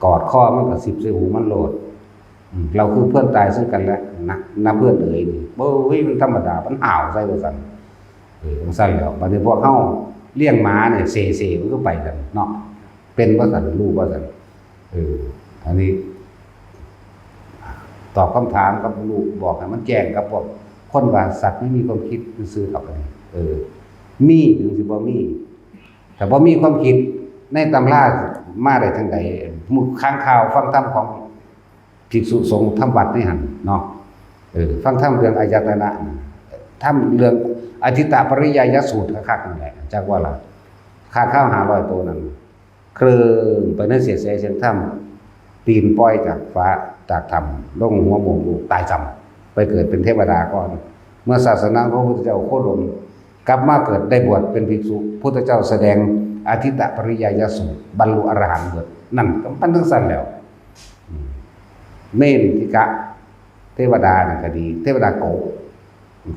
กอดคอมันกระซิบใส่หูมันโลดเราคือเพื่อนตายซึ่งกันและนะเพื่อนเอ๋ยนี่บ่อุ้ยมันธรรมดามันห่าวใส่ว่าซั่นจังซั่นแล้วบัดนี้พวกเฮาเลี้ยงหมาเนี่ยเซมันก็ไปกันเนาะเป็นว่าซั่นรู้ว่าซั่นอันนี้ตอบคำถามกับลูกบอกให้มันแจ้งกับพวกคนว่าสัตว์ไม่มีความคิดซื่อๆกับอะไรมีหรือสิบ่มีแต่บ่มีความคิดในตำรามาได้ทางใดมุค้างข่าวฟังธรรมของภิกษุสงฆ์ทำวัดนี่หั่นเนาะฟังธรรมเรื่องอายตนะธรรมเรื่องอธิตตปริยายสูตรคักๆนั่นแหละจักว่าล่ะค่าข้าว500ตัวนั้นเคลื่อนไปในเสียเสียงธรรมปีนปล่อยจากฟ้าจากธรรมลงหัวหมู่ลูกตายจำไปเกิดเป็นเทวดาก่อนเมื่อศาสนาของพระพุทธเจ้าโคดมกลับมาเกิดได้บวชเป็นภิกษุพุทธเจ้าแสดงอธิตตปริยายสูตรบรรลุอรหันต์เบิด นั่นก็มันทั้งสั้นแล้วเมนทิกะเทวดานั่นก็ดีเทวดาโก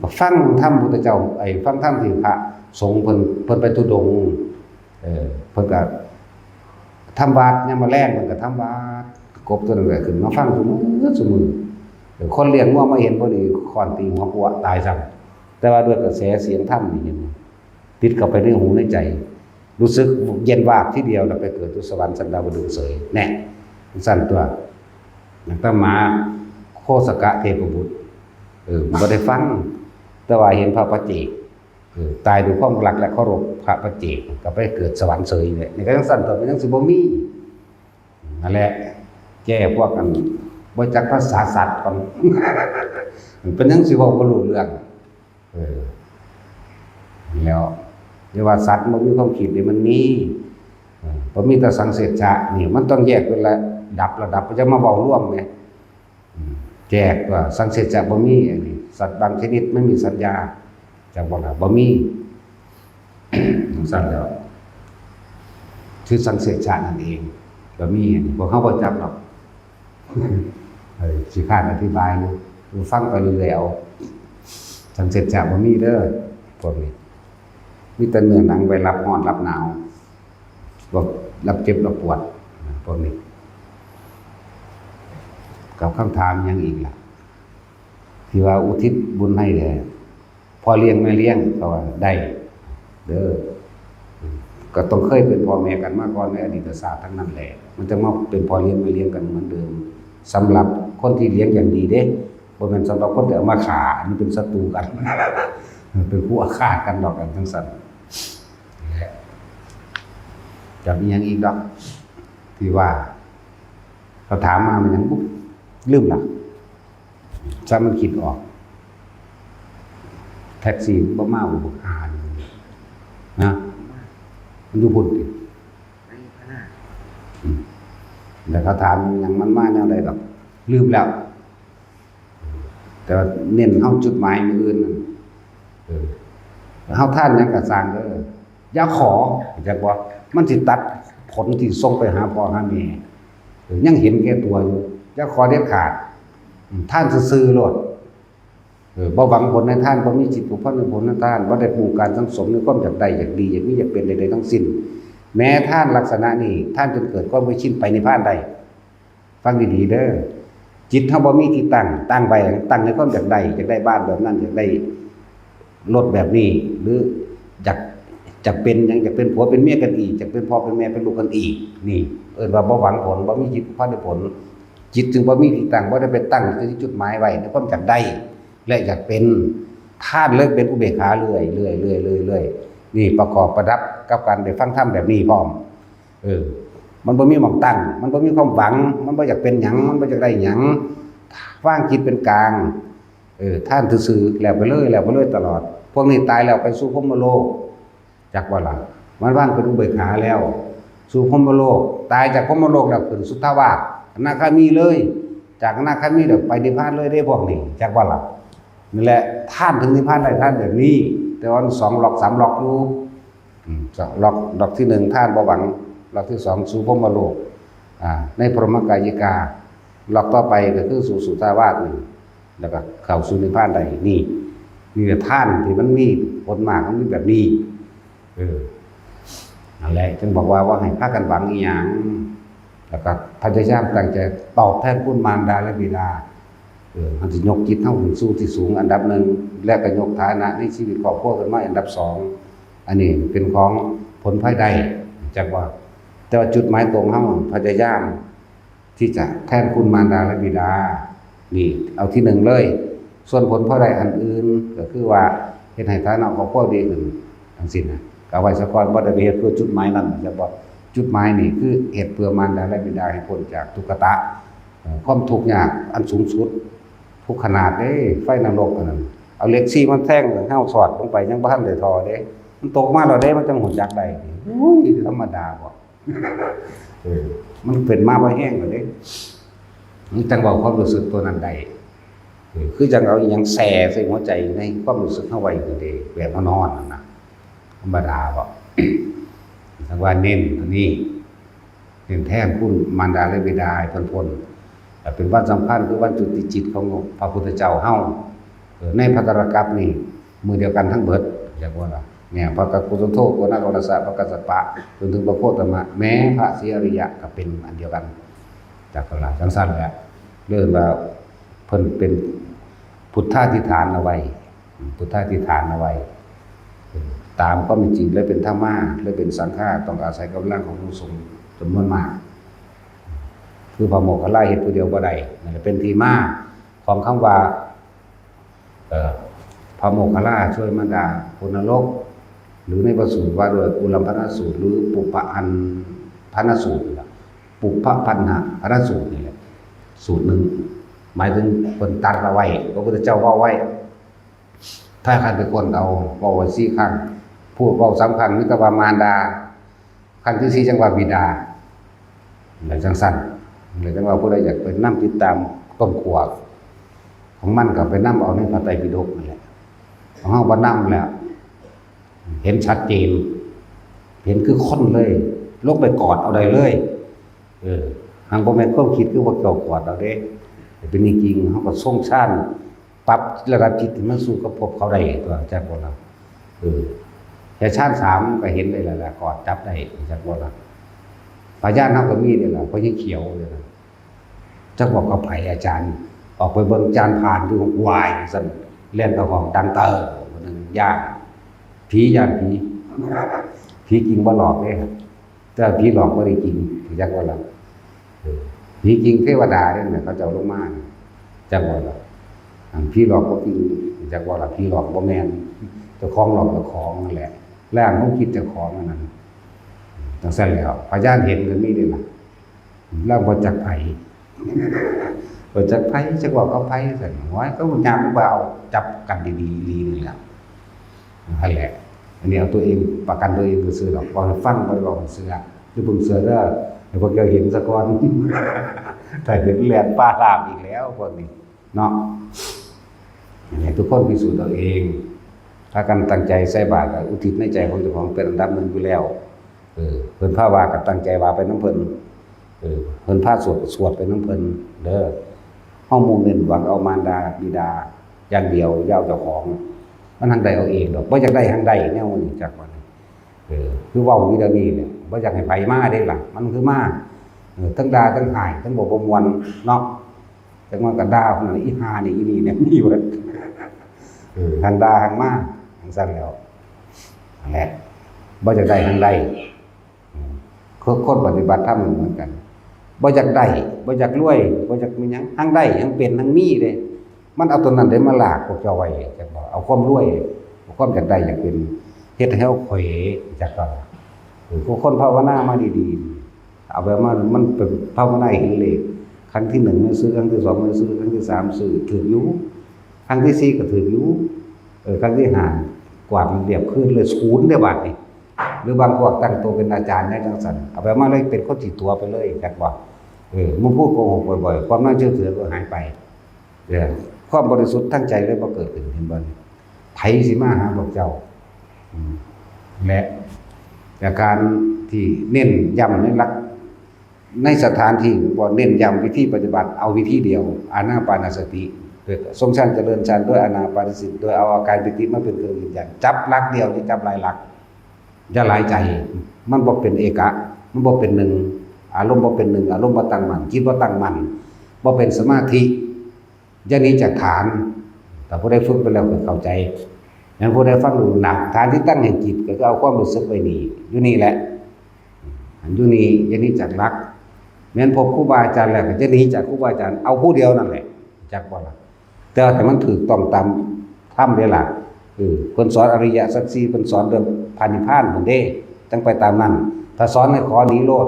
ก็ฟังธรรมพุทธเจ้าฟังธรรมที่พระสงฆ์เพิ่นไปทุดงค์เพิ่นก็ทำวัดยามมื้อแลงเพิ่นก็ทำวัดกบตัวนั้นก็ขึ้นมาฟังซุมื้อคนเลี้ยงงัวมาเห็นพอดีค้อนตีหัวปัวตายซ้ำแต่ว่าด้วยกระแสเสียงธรรมนี่เห็นติดเข้าไปในหูในใจรู้สึกเย็นวาบทีเดียวแล้วไปเกิดอยู่สวรรค์สันดาวดึงเสยแน่สั่นตัวอย่างตมาโคสกะเทพบุตรบ่ได้ฟังแต่ว่าเห็นพระปัจเจกตายด้วยความรักและเคารพพระปัจเจกก็ไปเกิดสวรรค์เสยเนี่ยนี่ก็ยังสั่นตัวมันยังสิบ่มีนั่นแหละแก้พวกกันบ่จักภาษาสัตว์ก่อนเป็นยังสิเว้าบ่รู้เรื่องแล้วเรียกว่าสัตว์มันมีความคิดนี่มันมีบ่มีแต่สังเสริฐะนี่มันต้องแยกเป็นระดับจะมาเว้าร่วมไงแยกว่าสังเสริฐะบ่มีอันนี้สัตว์บางชนิดไม่มีสัญญาจังว่าล่ะบ่มีสั่นแล้วคือสังเสริฐะนั่นเองบ่มีพวกเฮาบ่จักหรอกสิคร้านอธิบายอยู่ฟังไปเรื่อยๆเอาสังเสริฐะบ่มีเด้อพวกนี้มีแต่เนื้อหนังไว้รับร้อนรับหนาวบอกรับเจ็บรับปวดพวกนี้กับคำถามยังอีกล่ะที่ว่าอุทิศบุญให้แด่พ่อเลี้ยงแม่เลี้ยงก็ว่าได้เด้อก็ต้องเคยเป็นพ่อแม่กันมาก่อนในอดีตศาสตร์ทั้งนั้นแหละมันจะมาเป็นพ่อเลี้ยงแม่เลี้ยงกันเหมือนเดิมสำหรับคนที่เลี้ยงอย่างดีเด้บ่แม่นสำหรับคนที่เอามาฆ่าอันนี้เป็นศัตรูกันเป็นผู้อาฆาตกันดอกกันทั้งสั้นจะมีอย่างอีกดอกที่ว่าเขาถามมามันยังปุ๊บลืมละถ้ามันคิดออกแท็กซี่บ่มาบ่อ่านนะมันอยู่พุ่นติแต่เขาถามยังมันมาแนวใดดอกลืมแล้วแต่ว่าเน้นเฮาจุดหมายมื้ออื่นเฮาท่านยังก็สร้างเด้ออย่าขอจักบ่มันสิตัดผลที่ส่งไปหาพ่อหาแม่ยังเห็นแก่ตัวอยู่อย่าขอเด็ดขาดท่านซื่อๆโลดบ่หวังผลในท่านบ่มีจิตผูกพันในผลในท่านบ่ได้ปลูกการสังสมในความอยากได้อยากดีอยากมีอยากเป็นใดๆทั้งสิ้นแม้ท่านลักษณะนี้ท่านจนเกิดความไม่ชินไปในพานใดฟังดีๆเด้อจิตเฮาบ่มีที่ตั้งไว้ตั้งในความอยากได้บ้านแบบนั้นอยากได้รถแบบนี้หรืออยากจะเป็นยังจะเป็นผัวเป็นเมียกันอีกจะเป็นพ่อเป็นแม่เป็นลูกกันอีกนี่ว่าบ่หวังผลบ่มีจิตพันในผลจิตจึงบ่มีที่ตั้งบ่ได้ไปตั้งที่จุดหมายไว้ในความอยากได้และอยากเป็นท่านเลยเป็นอุเบกขาเรื่อยนี่ประกอบประดับกับการได้ฟังธรรมแบบนี้พร้อมมันบ่มีหม่องตั้งมันบ่มีความหวังมันบ่อยากเป็นหยังมันบ่อยากได้หยังวางจิตเป็นกลางท่านซื่อๆแล้วไปเลยตลอดพวกนี้ตายแล้วไปสู่พรหมโลกจักว่าล่ะมันว่างเป็นอุเบกขาแล้วสู่พรหมโลกตายจากพรหมโลกแล้วขึ้นสุทธาวาสอนาคามีเลยจากอนาคามีเดี๋ยวไปนิพพานเลยได้พวกนี้จักว่าล่ะนั่นแหละท่านถึงนิพพานได้ท่านแบบนี้แต่ว่า2หลอก3หลอกอยู่หลอกที่1ท่านบ่หวังหลอกที่2สู่พรหมโลกในพรหมกายิกาหลอกต่อไปก็คือสู่สุทธาวาสนี่แล้วก็เข้าสู่นิพพานได้นี่ท่านที่มันมีผลมากมันมีแบบนี้นั่นแหละจึงบอกว่าให้พากันหวังอีหยังแล้วก็พยายามตั้งใจตอบแทนคุณมารดาและบิดามันสิยกจิตเฮาขึ้นสู่ที่สูงอันดับ1และก็ยกฐานะในชีวิตครอบครัวขึ้นมาอันดับ2อันนี้เป็นของผลภายใดจักว่าแต่ว่าจุดหมายตรงเฮาพยายามที่จะแทนคุณมารดาและบิดานี่เอาที่1เลยส่วนผลภายใดอันอื่นก็คือว่าเฮ็ดให้ฐานะครอบครัวดีขึ้นทั้งสิ้นนะก็ไว้ซะก่อนบ่ได้ไปเฮ็ดเพื่อจุดหมายนั้นจะบ่จุดหมายนี่คือเฮ็ดเพื่อมารดาและบิดาให้พ้นจากทุกขตะความทุกข์ยากอันสูงสุดทุกขนาดเด้ไฟนรกอันนั้นเอาเหล็กซี่มันแทงเฮาสอดลงไปยังบ่ทันได้ทอเด้มันตกมาแล้วเด้มันจังหนจักได้อุ้ยธรรมดาบ่มันเป็นมาบ่แห้งแล้วเด้มันจังเว้าความรู้สึกตัวนั้นได้คือจังเอาอีหยังแส่ใส่หัวใจในความรู้สึกเฮาไว้นี่เด้แบบนอนนั่นน่ะธรรมดาบ่สังว่าเน้นตัวนี้ เห็นแท้คุณมารดาและบิดาให้พ้นเป็นวันสำคัญคือวันจุติจิตของพระพุทธเจ้าเฮาในภัตตรกัปนี่มือเดียวกันทั้งเบิดอย่างว่าล่ะเนี่ยพระกักุสโธโกนากรสะพระกัสสปะจนถึงพระโคตมะแม้พระศรีอริยะก็เป็นอันเดียวกันจากกลาจังสั้นแหละเริ่มว่าเพิ่นเป็นพุทธาธิฐานเอาไว้พุทธาธิฐานเอาไว้ตามก็มีจริงและเป็นธรรมะและเป็นสังฆาต้องอาศัยกำลังของผู้ทรงจำนวนมากคือพระโมคคัลลาเฮ็ดผู้เดียวบ่ได้นั่นแหละเป็นที่มาของคำว่าพระโมคคัลลาช่วยมารดาคนนรกหรือในพระสูตรว่าด้วยอุลัมพนสูตรหรือปุปปะอันพนสูตรปุปปะพันหะพนสูตรนี่แหละสูตรหนึ่งหมายถึงคนตัดเอาไว้พระพุทธเจ้าว่าไว้ถ้าใครเป็นคนเอาว่าไว้4ครั้งพูดเว้า3ครั้งนี่ก็ว่ามารดาครั้งที่4จังว่าบิดาแล้วจังสั้นเลยจังว่าผู้ใดอยากไปนำติดตามต้นขวบของมันก็ไปนำเอาในพระไตรปิฎกนั่นแหละของเฮาบ่นำแล้วเห็นชัดเจนเห็นคือคนเลยลงไปกอดเอาได้เลยหางบ่แม่นความคิดคือว่าเจ้ากอดเอาเด้เป็นจริงๆเฮาก็ทรงชาญปรับระดับจิตให้มันสู่กับภพเขาได้ตัวจักบ่ล่ะแค่ชาญ3ก็เห็นได้แล้วล่ะกอดจับได้จักบ่ล่ะพญานาคก็มีนี่ล่ะเพราะยังเขียวเลยนะจักบอกกับไผอาจารย์ออกไปเบิ่งจานผ่านคือวายซั่นเล่นกับของดังเตอมื้อนึงย่างผีย่านผีจริงบ่หลอกเด้ครับแต่ผีหลอกบ่ได้จริงจักว่าล่ะผีจริงเทวดาเนี่ยเขาจะเอาลงมาจักว่าล่ะผีหลอกบ่จริงจักว่าล่ะผีหลอกบ่แม่นเจ้าของหลอกเจ้าของนั่นแหละแรงของคิดเจ้าของนั่นจังซั่นแล้วพญานเห็นก็มีนี่ล่ะแล้วบ่จักไผบ่จักไผจักว่าเขาไผซั่นโอ้ยก็ยามบ่เอาจับกันดีๆลีนี่แหละนั่นแหละอันนี้เอาตัวเองประกันตัวเองก็ซื้อดอกบ่ให้ฟังบ่ได้บอกให้เชื่อหรือเพิ่งเชื่อเด้อให้พวกเจ้าเห็นซะก่อนถ้าเห็นแล่นป่าลามอีกแล้วพวกนี้เนาะให้ทุกคนพิสูจน์ตัวเองถ้ากันตั้งใจใส่บาตรก็อุทิศในใจของเจ้าของเป็นอันดับหนึ่งอยู่แล้วเพิ่นพาว่าก็ตั้งใจว่าไปนำเพิ่นเพิ่นพาสวดไปนำเพิ่นเด้อเฮามุ่งเน้นหวังเอามารดาบิดาอย่างเดียวยาวเจ้าของมันทางใดเอาเองดอกบ่อยากได้ทางใดแนวนี้จักว่าคือเว้าอยู่เดี๋ยวนี้เนี่ยบ่อยากให้ไผมาเด้ล่ะมันคือมาทั้งด่าทั้งหายทั้งบ่ม่วนเนาะจังว่าก็ด่าพุ่นน่ะอีห่านี่อีนี่เนี่ยมีเบิดทางด่าทางมาทางซั่นแล้วนั่นแหละบ่อยากได้ทางใดคนปฏิบัติธรรมเหมือนกันบ่อยากได้บ่อยากรวยบ่อยากมีหยังทางได้ทางเป็นทางมีเด้มันเอาตัวนั้นได้มาลากพวกเจ้าไว้จักบ่เอาความรวยความอยากได้อยากเป็นเฮ็ดให้เฮาเขวจักบ่ผู้คนภาวนามาดีๆเอาแบบมันเป็นภาวนาเห็นเลขครั้งที่1ไม่ซื้อครั้งที่2ไม่ซื้อครั้งที่3ซื้อถูกอยู่ครั้งที่4ก็ถูกอยู่ครั้งที่5กวาดเรียบคืนเลยศูนย์ได้บาดนี่หรือบางพวกตั้งตัวเป็นอาจารย์ได้จังซั่นเอาแบบมาเลยเป็นคนติดตัวไปเลยจักบ่มึงพูดโกหกบ่อยๆความน่าเชื่อถือก็หายไปความบริสุทธิ์ทั้งใจเลยบ่เกิดขึ้นเห็นบ่ไผสิมาหาพวกเจ้าและจากการที่เน้นย้ำในหลักในสถานที่บ่เน้นย้ำวิธีปฏิบัติเอาวิธีเดียวอานาปานสติด้วยทรงชั้นเจริญชั้นด้วยอานาปานสติโดยเอาอาการปิติมาเป็นเครื่องยืนยันจับหลักเดียวนี่จับหลายหลักอย่าหลายใจมันบ่เป็นเอกะมันบ่เป็นหนึ่งอารมณ์บ่เป็นหนึ่งอารมณ์บ่ตั้งมั่นจิตบ่ตั้งมั่นบ่เป็นสมาธิอย่างนี้จากฐานแต่ผู้ใดฝึกไปแล้วก็เข้าใจงั้นผู้ใดฟังดูหนักฐานที่ตั้งแห่งจิตก็เอาความรู้สึกไว้นี่อยู่นี่แหละอยู่นี่อย่างนี้จากหลักแม้นพบครูบาอาจารย์แล้วก็จะหนีจากครูบาอาจารย์เอาผู้เดียวนั่นแหละจักบ่ล่ะแต่มันถูกต้องตามธรรมเด้ล่ะเพิ่นสอนอริยสัจ4เพิ่นสอนเรื่องพานิพพานเพิ่นเด้จังไปตามนั้นถ้าสอนให้ขอหนีโลด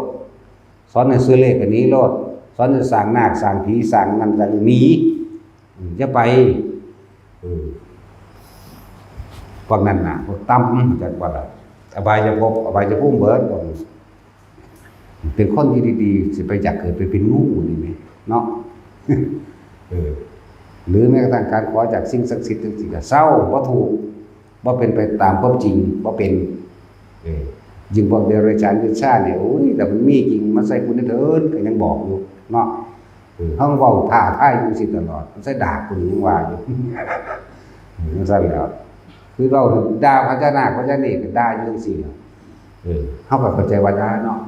สอนให้ซื้อเลขก็หนีโลดสอนให้สร้างนาคสร้างผีสร้างนั่นก็หนีอย่าไปพวกนั้นน่ะพวกต่ำจักว่าล่ะอบายภพอบายภูมิเบิดเป็นคนที่ดีๆสิไปอยากเกิดไปเป็นงูนี่แหมเนาะหรือแม้กระทั่งการขอจากสิ่งศักดิ์สิทธิ์จังซี่ก็เศร้าบ่ถูกบ่เป็นไปตามความจริงบ่เป็น ยิ่งพวกเดรัจฉานวิชาเนี่ยโอ้ยแต่มันมีจริงมาใส่คุณเถินก็ยังบอกอยู่เนาะเฮาเว้าท้าทายอยู่สิตลอดมันใส่ด่าคุณยังว่าอยู่มันซั่นแล้วคือเราด่าพญานาคพญาเนศก็ด่าอยู่จังซี่เฮาก็เข้าใจว่าด่าเนาะ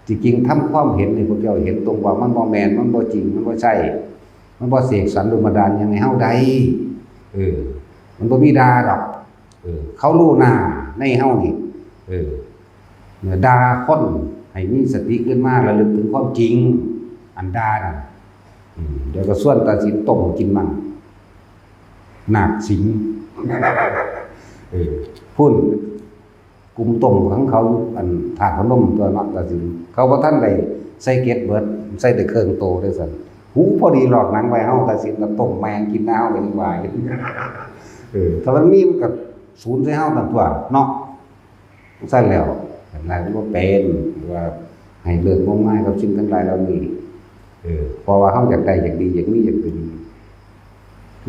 จริงๆทำความเห็นนี่พวกเจ้าเห็นตรงว่ามันบ่แม่นมันบ่จริงมันบ่ใช่มันบ่เสกสรรดลบันดาลยังไงเฮาได้มันบ่มีด่าดอกเขารู้หน้าในเฮานี่ด่าคนให้มีสติขึ้นมาระลึกถึงความจริงอันด่าน่ะเดี๋ยวก็ส่วนตัดสินต้มกินมันนาคสิงพุ่นกลุ่มต้มของเขาอันถาดพนมตัวนักตัดสินเขาบ่ทันได้ใส่เกล็ดเบิดใส่แต่เครื่องโตด้วยซั่นหูพอดีหลอกหนังไว้เฮาตัดสินแล้วต้มแมงกินน้าเป็นวายถ้ามันมีมันก็สูญใส่เฮานั่นตัวเนาะซั่นแล้วหลายมันบ่เป็นว่าให้เลิกงมงายกับสิ่งทั้งหลายเหล่านี้เพราะว่าเฮาอยากได้อยากดีอยากมีอยากเป็น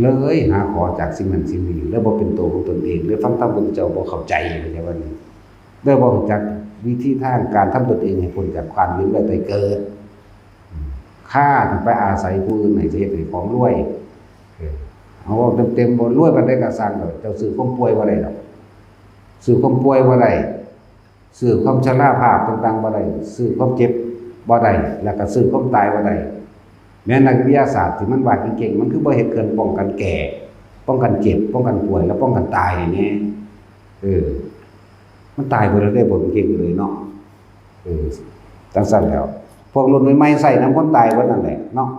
เลยหาขอจากสิ่งนั้นสิ่งนี้แล้วบ่เป็นตัวของตนเองหรือฟังธรรมพุทธเจ้าบ่เข้าใจเข้าใจว่านี่ได้บ่รู้จักวิธีทางการทำตนเองให้พ้นจากความเวียนว่ายตายเกิดค่าที่ไปอาศัยผู้อื่นให้เฮ็ดให้ของรวยเอาเต็มๆบ่รวยปานใดก็สร้างเถอะเจ้าซื้อความป่วยบ่ได้ดอกซื้อความป่วยบ่ได้ซื้อความชราภาพต่างๆบ่ได้ซื้อความเจ็บบ่ได้แล้วก็ซื้อความตายบ่ได้แม้นักวิทยาศาสตร์ที่มันว่าเก่งๆมันคือบ่เฮ็ดเครื่องป้องกันแก่ป้องกันเจ็บป้องกันป่วยและป้องกันตายนี่มันตายบ่ได้บ่เก่งเลยเนาะจังซั่นแล้วพวกรุ่นใหม่ๆใส่น้ำคนตายบ่นั่นแหละเนาะ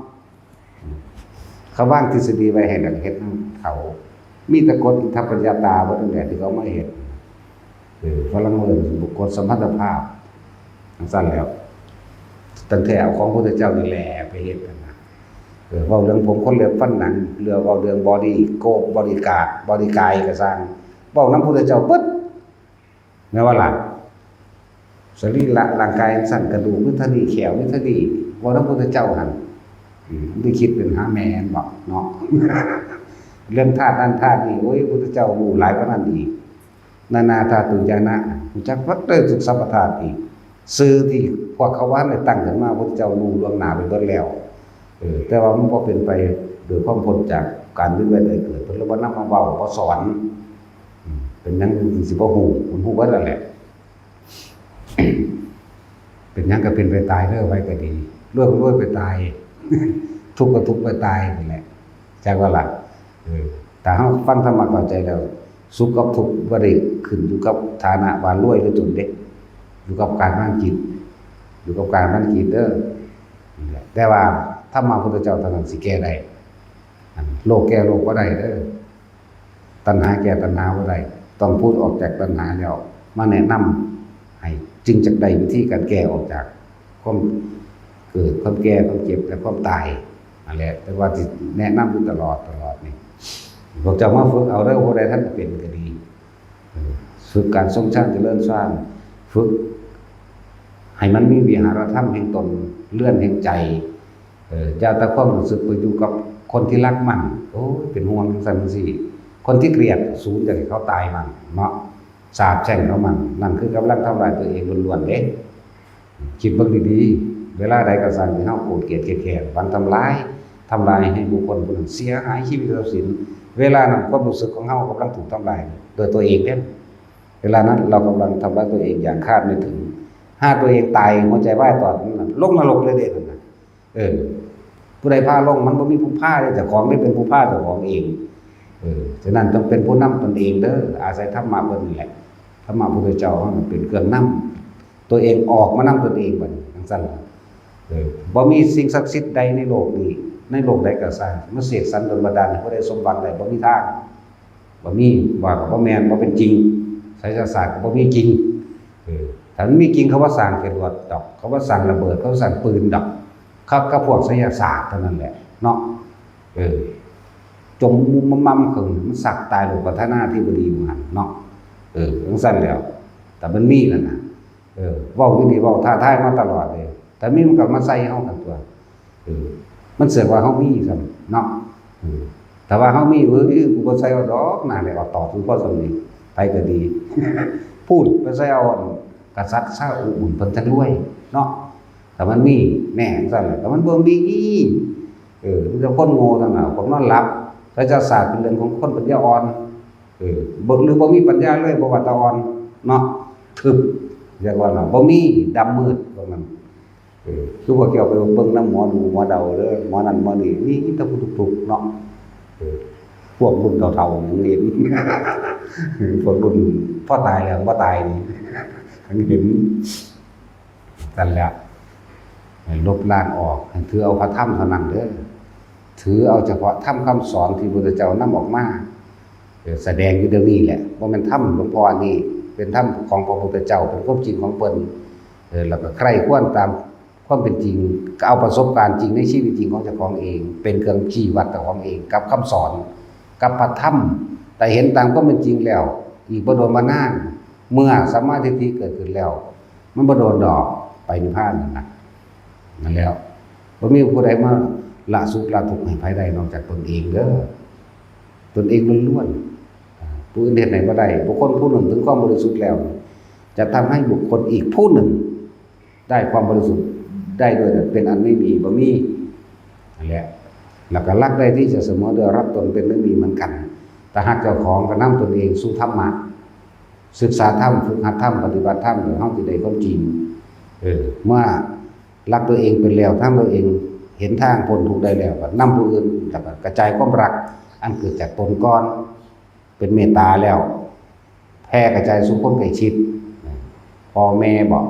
เขาวางทฤษฎีไว้ให้นักเฮ็ดเขามีแต่กฎอิทธิปัญญาตาบ่ตั้งแต่ที่เขามาเฮ็ดฝรั่งเอิ้นบุคคลสัมพันธภาพจังซั่นแล้วตั้งแต่เอาของพระพุทธเจ้านี่แหละไปเฮ็ดกันนะเว้าเรื่องผมคนเหลือบฟันหนังเรื่องเว้าเรื่องบอดี้โกบบอดี้การ์ดบอดี้กายก็สร้างเว้านำพระพุทธเจ้าปึ๊ดแม่ว่าล่ะสรีระร่างกายสั่นกระดูกวิทนีแขววิทนีเว้านำพระพุทธเจ้าหั่นได้คิดเป็นหาแม่นบ่เนาะ เรื่องธาตุนั้นธาตุนี้โอ้ยพระพุทธเจ้ารู้หลายกว่านั้นอีกนานาธาตุญาณะรู้จักวัดด้วยทุกสัพพธาตุอีกสื่อที่พวกเขาว่าได้ตั้งขึ้นมาพระพุทธเจ้ารู้ล่วงหน้าไปเบิดแล้วแต่ว่ามันบ่เป็นไปโดยความพ้นจากการเวียนว่ายตายเกิดเพิ่นเลยบ่นำมาเว้าบ่สอนเป็นหยังสิบ่ฮู้มันฮู้เบิดแล้วแหละ เป็นหยังก็เป็นไปตายเด้อไว้ก็ดีรวยก็รวยไปตาย ทุกข์ก็ทุกข์ไปตายนั่นแหละจักว่าล่ะแต่เฮาฟังธรรมะเข้าใจแล้วสุขกับทุกข์บ่ได้ขึ้นอยู่กับฐานะว่ารวยหรือจนเด้อยู่กับการวางจิตอยู่กับการวางจิตเด้อแต่ว่าธรรมะพุทธเจ้าเท่านั้นสิแก้ได้โลกแก้โลกบ่ได้เด้อตัณหาแก้ตัณหาบ่ได้ต้องพูดออกจากตัณหาแล้วมาแนะนำให้จึงจักได้วิธีการแก้ออกจากความเกิดความแก่ความเจ็บและความตายนั่นแหละแต่ว่าสิแนะนำอยู่ตลอดนี่พวกเจ้ามาฝึกเอาเด้อผู้ใดท่านเป็นก็ดีฝึกการทรงฌานเจริญฌานฝึกให้มันมีวิหารธรรมแห่งตนเลื่อนแห่งใจอย่าแต่ความรู้สึกไปอยู่กับคนที่รักมันโอ้ยเป็นห่วงจังซั่นสิคนที่เกลียดสูญจากให้เขาตายมันเนาะสาปแช่งเขามันนั่นคือกำลังทำลายตัวเองล้วนๆเด้คิดเบิ่งดีๆเวลาใดก็สั่งที่เฮาโกรธเกลียดแค้นวันทำลายให้บุคคลผู้นั้นเสียหายชีวิตทรัพย์สินเวลานั้นความรู้สึกของเฮากำลังถูกทำลายโดยตัวเองเด้เวลานั้นเรากำลังทำร้ายตัวเองอย่างคาดไม่ถึงถ้าตัวเองตายหัวใจวายตอนนั้นลงนรกเลยเด้นั่นน่ะผู้ใดพาลงมันบ่มีผู้พาเด้เจ้าของได้เป็นผู้พาเจ้าของเองฉะนั้นต้องเป็นผู้นำตนเองเด้ออาศัยธรรมะเพิ่นนี่แหละธรรมะพุทธเจ้ามันเป็นเครื่องนำตัวเองออกมานำตนเองบัดนี้จังซั่นบ่มีสิ่งศักดิ์สิทธิ์ใดในโลกนี้ในโลกใดก็สร้างมาเสกสรรดลบันดาลให้ผู้ใดสมหวังได้บ่มีทางบ่มีว่าก็บ่แม่นบ่เป็นจริงไสยศาสตร์ก็บ่มีจริงถ้ามันมีจริงเขาว่าสร้างจรวดดอกเขาว่าสร้างระเบิดเขาสร้างปืนดอกครับกับพวกไสยศาสตร์เท่านั้นแหละเนาะจมมุมมั่มขึ้นมันสักตายโลกพัฒนาที่บ่ดีเหมือนกันเนาะจังซั่นแล้วแต่มันมีนั่นน่ะเว้าอยู่นี่เว้าท้าทายมาตลอดเลยแต่มีมันก็มาใส่เฮากันตัวมันเสือกว่าเฮามีซั่นเนาะแต่ว่าเฮามีกูบ่ใส่เอาดอกน่าได้เอาต่อถึงพอสำนี้ไปก็ดี พูดไปใส่เอา กษัตริย์ซาอุเพิ่นจังรวยเนาะแต่มันมีแน่จังซั่นแหละแต่มันบ่มีมีแต่คนโง่ทั้งนั้นคนนอนหลับราชศาสตร์เป็นเรื่องของคนปัญญาอ่อนบ่หรือบ่มีปัญญาเลยบ่ว่าตาอ่อนเนาะทึบเรียกว่าน่ะบ่มีดำมืดพวกนั้นคือพวกเกี่ยวไปเบิ่งน้ำหมอดูหมอเดาเด้อหมอนั่นหมอนี่มีแต่ผู้ทุกข์เนาะพวกรุ่นเฒ่าๆยังเห็นพวกรุ่นพ่อตายแล้วบ่ตายนี่ยังเห็นนั่นแหละให้ลบล้างออกให้ถือเอาพระธรรมเท่านั้นเด้อถือเอาเฉพาะธรรมคำสอนที่พระพุทธเจ้านำออกมาแสดงอยู่เดี๋ยวนี้แหละบ่แม่นธรรมหลวงพ่อนี่เป็นธรรมของพระพุทธเจ้าเป็นความจริงของเพิ่นแล้วก็ใครควรตามความเป็นจริงก็เอาประสบการณ์จริงในชีวิตจริงของเจ้าของเองเป็นเครื่องชี้วัดเจ้าของเองกับคำสอนกับพระธรรมแต่เห็นตามความเป็นจริงแล้วอีกบ่โดนมานานเมื่อสัมมาทิฏฐิเกิดขึ้นแล้วมันบ่โดนดอกไปนิพพานนั่นแล้วบ่มีผู้ใดมาละสุขละทุกข์ให้ไผได้นอกจากตนเองเด้อตนเองล้วนๆผู้อื่นเฮ็ดให้บ่ได้บุคคลผู้หนึ่งถึงความบริสุทธิ์แล้วจะทำให้บุคคลอีกผู้หนึ่งได้ความบริสุทธิ์ได้โดยเป็นอันไม่มีบ่มีนั่นแหละแล้วก็รักได้ที่จะเสมอโดยรับตนเป็นไม่มีเหมือนกันแต่หากเจ้าของก็นำตนเองสู่ธรรมะศึกษาธรรมฝึกหัดธรรมปฏิบัติธรรมเฮาสิได้ความจริงเมื่อรักตัวเองเป็นแล้วทำตัวเองเห็นทางพ้นทุกข์ได้แล้วก็นำผู้อื่นกระจายความรักอันเกิดจากตนก่อนเป็นเมตตาแล้วแผ่กระจายสู่คนใกล้ชิดพ่อแม่บอก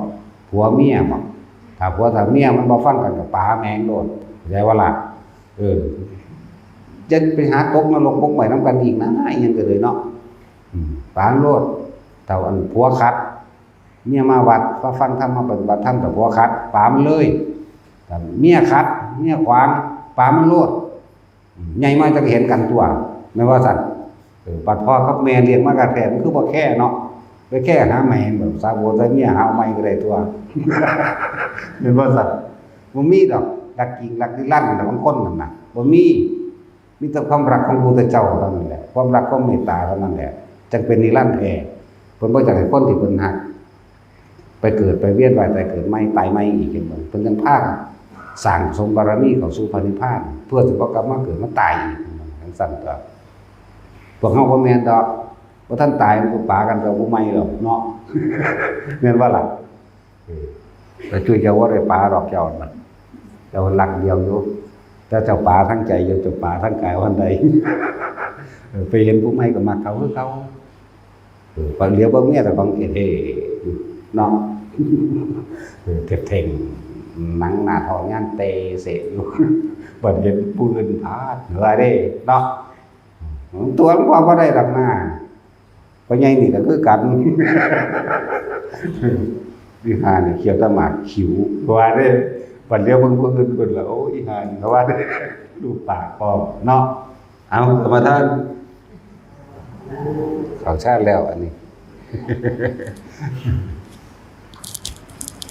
ผัวเมียบอกถ้าผัวถ้าเมียมันบ่ฟังกันกับป๋าแมงโดดเข้าใจว่าล่ะจะไปหาตกนรกบกใหม่นำกันอีกนะอีหยังก็เลยเนาะป๋าโลดถ้าอันผัวคัดเมียมาวัดฟังธรรมมาปฏิบัติธรรมแต่ผัวคัดป๋ามันเลยแต่เมียคัดเมียขวางป๋ามันโลดใหญ่มาจะเห็นกันตัวไม่ว่าสัตว์ปัดพ่อกับแม่เลี้ยงมากระแทนคือบ่แค่เนาะไปแค่หาแม่แบบซาโบซาเมียหาไม่ก็ได้ตัวเป็นว่าสัตว์บ่มีดอกรักจริงรักที่ลั่นแต่บางคนนั่นน่ะบ่มีแต่ความรักของพระพุทธเจ้าเท่านั้นแหละความรักความเมตตาเท่านั้นแหละจึงเป็นนิรันดร์แท้เพิ่นบ่อยากให้คนที่เพิ่นฮักไปเกิดไปเวียนว่ายตายเกิดใหม่ตายใหม่อีกเห็นบ่เพิ่นจังพาสร้างสมบารมีเข้าสู่พระนิพพานเพื่อสิบ่กลับมาเกิดมาตายอีกจังซั่นตัวพวกเฮาบ่แม่นดอกบ่ทันตายมันก็ปากันก็บ่ใหม่หรอกเนาะแม่นว่าล่ะแต่ช่วยเจ้าว่าได้ปาดอกเจ้ามันเจ้าหลักเดียวอยู่แต่เจ้าปาทั้งใจอยู่เจ้าปาทั้งกายวันใดไปเห็นผู้ใหม่ก็มักเขาคือเขาบางเลี้ยวบางเมียแต่บางเท่เนาะเท่งหนังหน้าทองย่านเตเสอยู่บ่เห็นผู้อื่นพาดเหนือเด้เนาะตัวหลวงพ่อบ่ได้ดอกหน้าเพราะใหญ่นี่ก็คือกันวิหารนี่เขียวตะหมากขิวว่าเด้บัดเลี้ยวเบิ่งผู้อื่นเพิ่นละโอ้อีหานี่เขาว่าเด้ดูปากพอเนาะเอาสมาทานเข้าชาติแล้วอันนี้